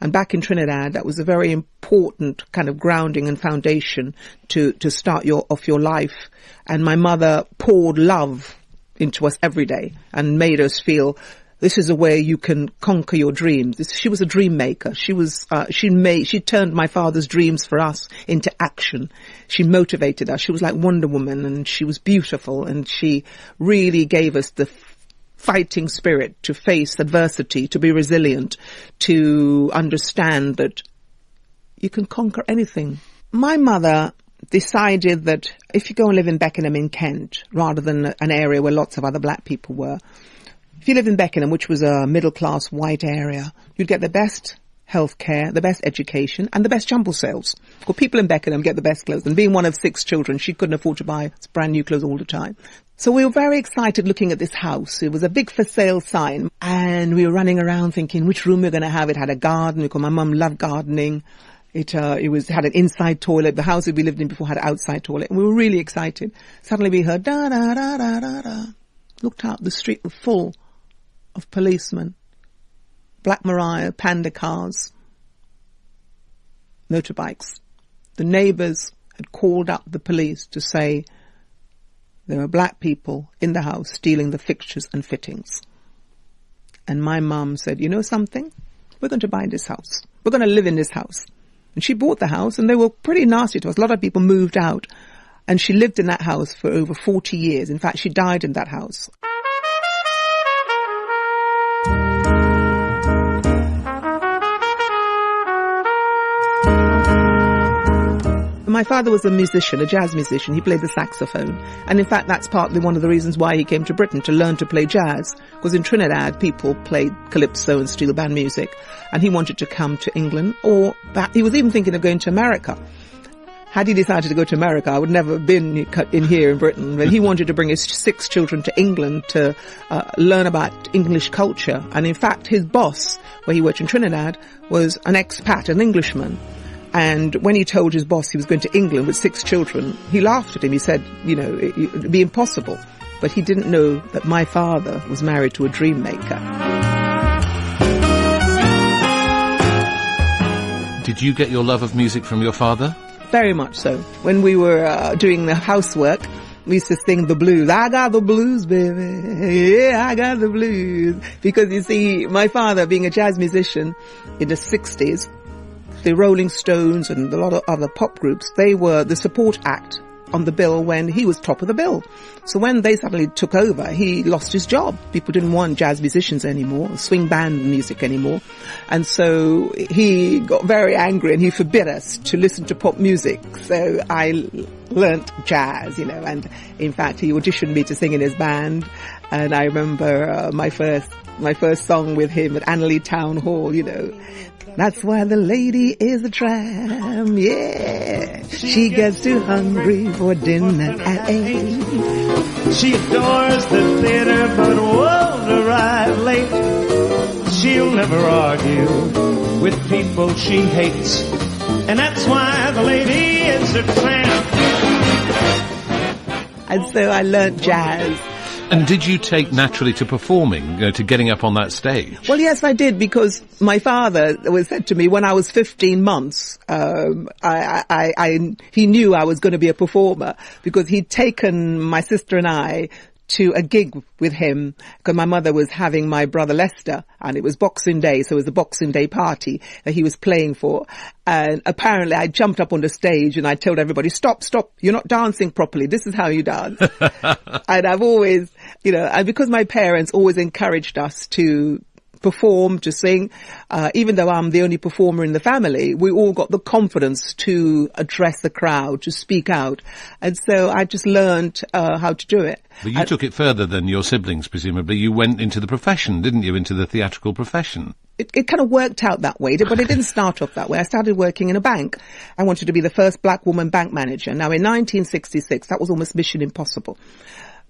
And back in Trinidad, that was a very important kind of grounding and foundation to start off your life. And my mother poured love into us every day and made us feel this is a way you can conquer your dreams. She was a dream maker. She turned my father's dreams for us into action. She motivated us. She was like Wonder Woman, and she was beautiful, and she really gave us the fighting spirit to face adversity, to be resilient, to understand that you can conquer anything. My mother decided that if you go and live in Beckenham in Kent, rather than an area where lots of other black people were, if you lived in Beckenham, which was a middle-class white area, you'd get the best healthcare, the best education, and the best jumble sales. Well, people in Beckenham get the best clothes. And being one of 6 children, she couldn't afford to buy brand new clothes all the time. So we were very excited looking at this house. It was a big for sale sign, and we were running around thinking which room we were going to have. It had a garden because my mum loved gardening. It had an inside toilet. The house that we lived in before had an outside toilet, and we were really excited. Suddenly we heard da da da da da da. Looked out, the street was full of policemen, Black Maria, Panda cars, motorbikes. The neighbours had called up the police to say there were black people in the house stealing the fixtures and fittings. And my mum said, you know something? We're going to buy this house. We're going to live in this house. And she bought the house, and they were pretty nasty to us. A lot of people moved out, and she lived in that house for over 40 years. In fact, she died in that house. My father was a musician, a jazz musician. He played the saxophone. And in fact, that's partly one of the reasons why he came to Britain, to learn to play jazz. Because in Trinidad, people played calypso and steel band music. And he wanted to come to England, or he was even thinking of going to America. Had he decided to go to America, I would never have been in here in Britain. But he wanted to bring his 6 children to England to learn about English culture. And in fact, his boss, where he worked in Trinidad, was an expat, an Englishman. And when he told his boss he was going to England with 6 children, he laughed at him. He said, you know, it'd be impossible. But he didn't know that my father was married to a dream maker. Did you get your love of music from your father? Very much so. When we were doing the housework, we used to sing the blues. I got the blues, baby. Yeah, I got the blues. Because you see, my father, being a jazz musician in the 60s, the Rolling Stones and a lot of other pop groups, they were the support act on the bill when he was top of the bill. So when they suddenly took over, he lost his job. People didn't want jazz musicians anymore, swing band music anymore. And so he got very angry and he forbid us to listen to pop music. So I learnt jazz, you know, and in fact he auditioned me to sing in his band. And I remember my first song with him at Annerley Town Hall, you know. That's why the lady is a tramp, yeah. She gets too hungry for dinner at 8. She adores the theater but won't arrive late. She'll never argue with people she hates. And that's why the lady is a tramp. And so I learnt jazz. And did you take naturally to performing, to getting up on that stage? Well, yes, I did, because my father said to me when I was 15 months, he knew I was going to be a performer, because he'd taken my sister and I to a gig with him because my mother was having my brother Lester, and it was Boxing Day, so it was a Boxing Day party that he was playing for. And apparently I jumped up on the stage and I told everybody, stop, you're not dancing properly. This is how you dance. And I've always, and because my parents always encouraged us to perform, to sing, even though I'm the only performer in the family, we all got the confidence to address the crowd, to speak out. And so I just learned how to do it. But you took it further than your siblings, presumably. You went into the profession, didn't you, into the theatrical profession? It kind of worked out that way, but it didn't start off that way. I started working in a bank. I wanted to be the first black woman bank manager. Now, in 1966, that was almost mission impossible.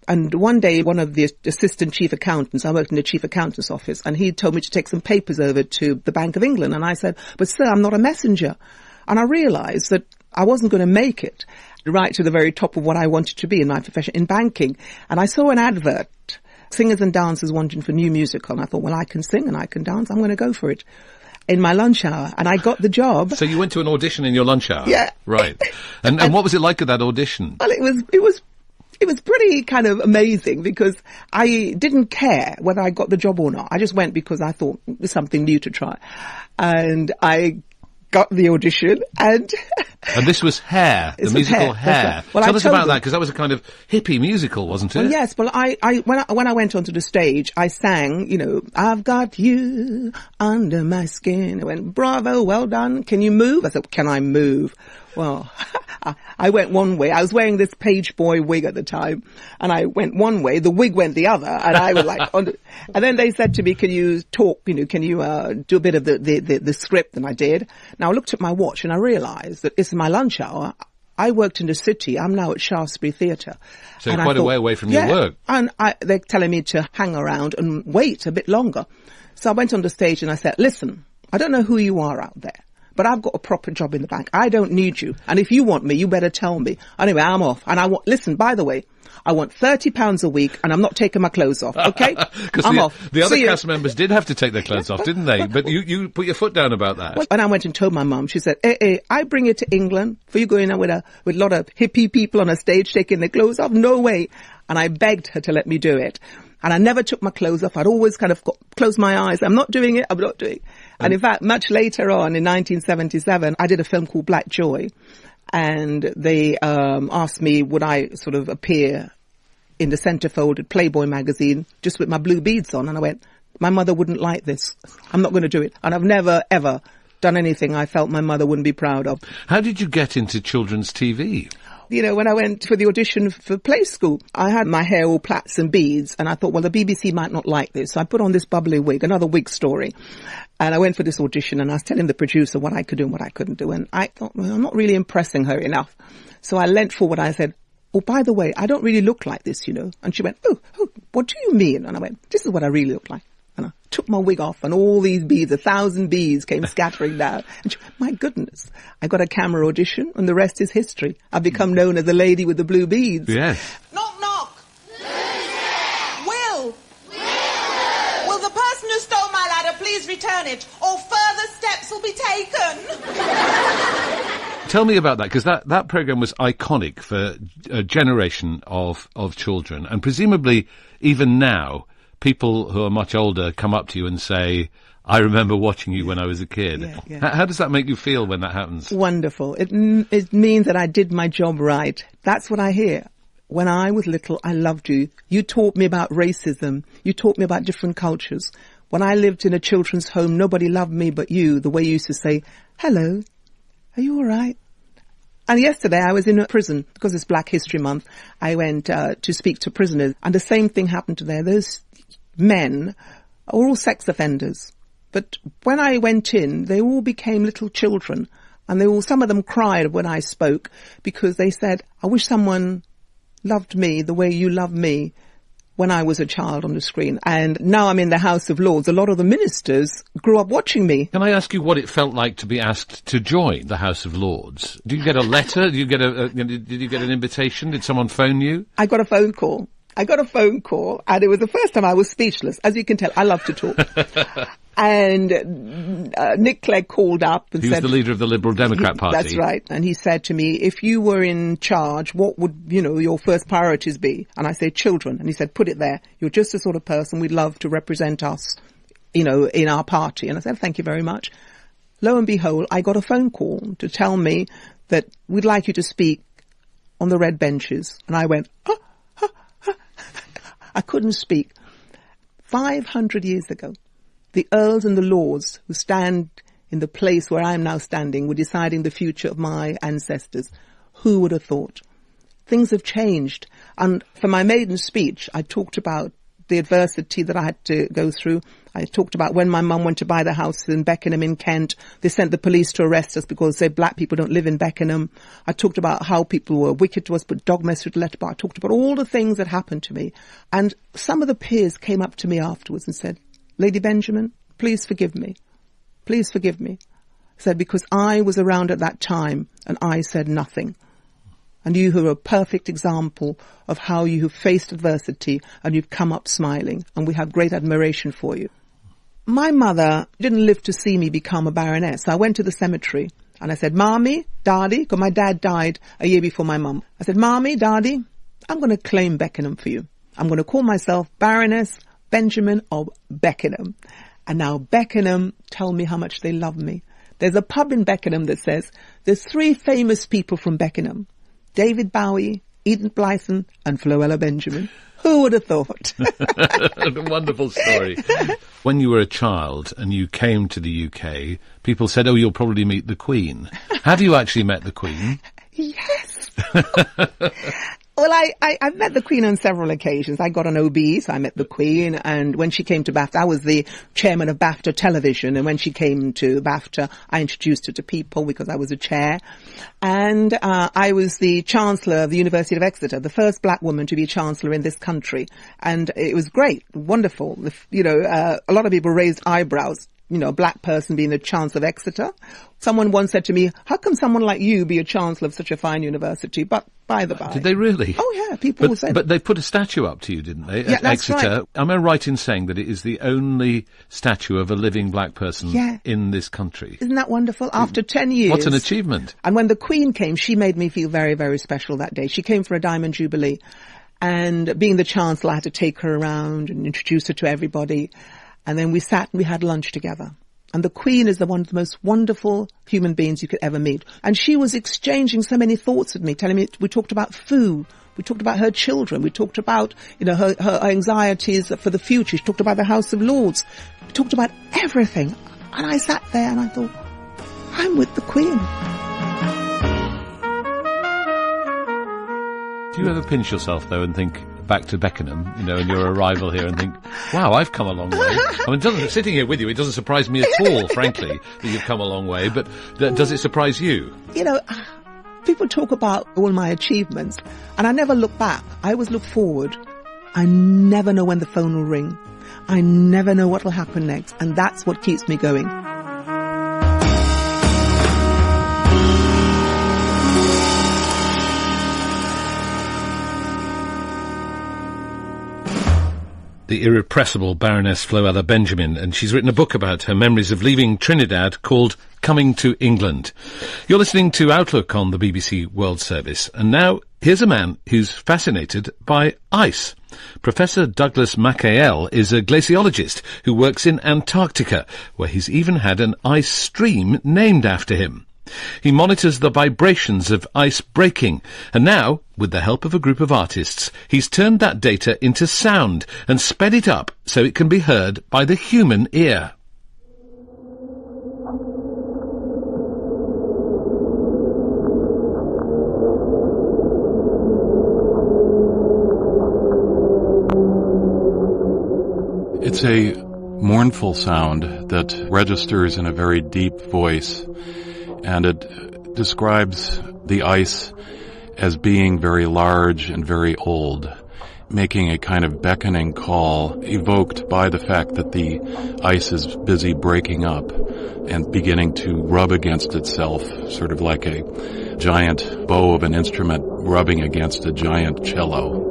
And one day, one of the assistant chief accountants, I worked in the chief accountant's office, and he told me to take some papers over to the Bank of England. And I said, but sir, I'm not a messenger. And I realized that I wasn't going to make it right to the very top of what I wanted to be in my profession, in banking. And I saw an advert, singers and dancers wanting for new musical. And I thought, well, I can sing and I can dance. I'm going to go for it. In my lunch hour, and I got the job. So you went to an audition in your lunch hour? Yeah. Right. And what was it like at that audition? Well, it was pretty kind of amazing because I didn't care whether I got the job or not. I just went because I thought there's something new to try. And I got the audition and this was Hair, the musical Hair. Well, tell us about that, because that was a kind of hippie musical, wasn't it? Well, yes. Well, when I went onto the stage, I sang, I've got you under my skin. I went, bravo, well done. Can you move? I said, can I move? Well, I went one way. I was wearing this page boy wig at the time, and I went one way. The wig went the other, and I was like, and then they said to me, "Can you talk? Can you do a bit of the script?" And I did. Now I looked at my watch, and I realised that it's my lunch hour. I worked in the city. I'm now at Shaftesbury Theatre. So quite a way away from your work. And they're telling me to hang around and wait a bit longer. So I went on the stage and I said, "Listen, I don't know who you are out there, but I've got a proper job in the bank. I don't need you. And if you want me, you better tell me. Anyway, I'm off. And listen, by the way, I want £30 a week and I'm not taking my clothes off, okay? I'm off. The other cast members did have to take their clothes off, didn't they? But you put your foot down about that. When I went and told my mum, she said, I bring it to England for you going out with a lot of hippie people on a stage taking their clothes off? No way. And I begged her to let me do it. And I never took my clothes off. I'd always kind of close my eyes. I'm not doing it. I'm not doing it. And in fact, much later on in 1977, I did a film called Black Joy. And they asked me would I sort of appear in the centre-folded Playboy magazine just with my blue beads on. And I went, my mother wouldn't like this. I'm not going to do it. And I've never, ever done anything I felt my mother wouldn't be proud of. How did you get into children's TV? When I went for the audition for Play School, I had my hair all plaits and beads, and I thought, well, the BBC might not like this. So I put on this bubbly wig, another wig story. And I went for this audition, and I was telling the producer what I could do and what I couldn't do. And I thought, well, I'm not really impressing her enough. So I leant forward, I said, oh, by the way, I don't really look like this, And she went, oh, what do you mean? And I went, this is what I really look like. And I took my wig off and all these beads, 1,000 beads came scattering down. And she went, my goodness, I got a camera audition and the rest is history. I've become known as the lady with the blue beads. Yes. Knock, knock. Who's there? Will. Will the person who stole my ladder please return it or further steps will be taken? Tell me about that, because that programme was iconic for a generation of children, and presumably even now, people who are much older come up to you and say, I remember watching you when I was a kid. Yeah. How does that make you feel when that happens? Wonderful. It means that I did my job right. That's what I hear. When I was little, I loved you. You taught me about racism. You taught me about different cultures. When I lived in a children's home, nobody loved me but you, the way you used to say, hello, are you all right? And yesterday I was in a prison, because it's Black History Month. I went to speak to prisoners, and the same thing happened to there. Those men are all sex offenders. But when I went in, they all became little children, and some of them cried when I spoke, because they said, I wish someone loved me the way you love me when I was a child on the screen. And now I'm in the House of Lords. A lot of the ministers grew up watching me. Can I ask you what it felt like to be asked to join the House of Lords? Do you get a letter? Did you get an invitation? Did someone phone you? I got a phone call. I got a phone call, and it was the first time I was speechless. As you can tell, I love to talk. And Nick Clegg called up and said... He was the leader of the Liberal Democrat Party. That's right. And he said to me, if you were in charge, what would, your first priorities be? And I said, children. And he said, put it there. You're just the sort of person we'd love to represent us, in our party. And I said, thank you very much. Lo and behold, I got a phone call to tell me that we'd like you to speak on the red benches. And I went, I couldn't speak. 500 years ago, the earls and the lords who stand in the place where I am now standing were deciding the future of my ancestors. Who would have thought? Things have changed. And for my maiden speech, I talked about the adversity that I had to go through. I talked about when my mum went to buy the house in Beckenham in Kent. They sent the police to arrest us because they said black people don't live in Beckenham. I talked about how people were wicked to us, put dog mess through the letterbox. I talked about all the things that happened to me. And some of the peers came up to me afterwards and said, Lady Benjamin, please forgive me. Please forgive me. I said, because I was around at that time and I said nothing. And you are a perfect example of how you have faced adversity and you've come up smiling, and we have great admiration for you. My mother didn't live to see me become a baroness. I went to the cemetery and I said, Mommy, Daddy, because my dad died a year before my mum. I said, Mommy, Daddy, I'm going to claim Beckenham for you. I'm going to call myself Baroness Benjamin of Beckenham. And now Beckenham tell me how much they love me. There's a pub in Beckenham that says there's 3 famous people from Beckenham. David Bowie, Eden Blyton, and Floella Benjamin. Who would have thought? A wonderful story. When you were a child and you came to the UK, people said, oh, you'll probably meet the Queen. Have you actually met the Queen? Yes. Well, I've met the Queen on several occasions. I got an OB, so I met the Queen, and when she came to BAFTA, I was the chairman of BAFTA Television, and when she came to BAFTA, I introduced her to people because I was a chair. And I was the Chancellor of the University of Exeter, the first black woman to be Chancellor in this country. And it was great, wonderful. A lot of people raised eyebrows. A black person being the Chancellor of Exeter. Someone once said to me, how come someone like you be a Chancellor of such a fine university? But by the by. Did they really? Oh, yeah, people said. But they put a statue up to you, didn't they, yeah, at that's Exeter? Right. Am I right in saying that it is the only statue of a living black person in this country? Isn't that wonderful? After 10 years. What's an achievement? And when the Queen came, she made me feel very, very special that day. She came for a Diamond Jubilee. And being the Chancellor, I had to take her around and introduce her to everybody. And then we sat and we had lunch together. And the Queen is one of the most wonderful human beings you could ever meet. And she was exchanging so many thoughts with me, telling me, we talked about food, we talked about her children, we talked about, her anxieties for the future, she talked about the House of Lords, we talked about everything. And I sat there and I thought, I'm with the Queen. Do you ever pinch yourself, though, and think back to Beckenham, and your arrival here and think, wow, I've come a long way? I mean, sitting here with you, it doesn't surprise me at all, frankly, that you've come a long way, but does it surprise you? People talk about all my achievements, and I never look back. I always look forward. I never know when the phone will ring. I never know what will happen next, and that's what keeps me going. The irrepressible Baroness Floella Benjamin, and she's written a book about her memories of leaving Trinidad called Coming to England. You're listening to Outlook on the BBC World Service, and now here's a man who's fascinated by ice. Professor Douglas Mackayel is a glaciologist who works in Antarctica, where he's even had an ice stream named after him. He monitors the vibrations of ice breaking, and now, with the help of a group of artists, he's turned that data into sound and sped it up so it can be heard by the human ear. It's a mournful sound that registers in a very deep voice, and it describes the ice as being very large and very old, making a kind of beckoning call evoked by the fact that the ice is busy breaking up and beginning to rub against itself, sort of like a giant bow of an instrument rubbing against a giant cello.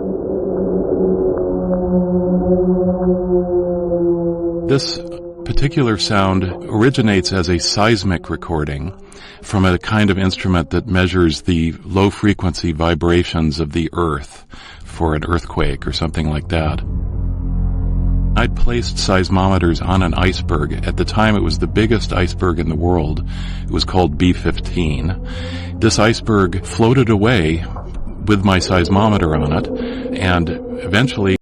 This particular sound originates as a seismic recording from a kind of instrument that measures the low-frequency vibrations of the earth for an earthquake or something like that. I'd placed seismometers on an iceberg. At the time, it was the biggest iceberg in the world. It was called B-15. This iceberg floated away with my seismometer on it, and eventually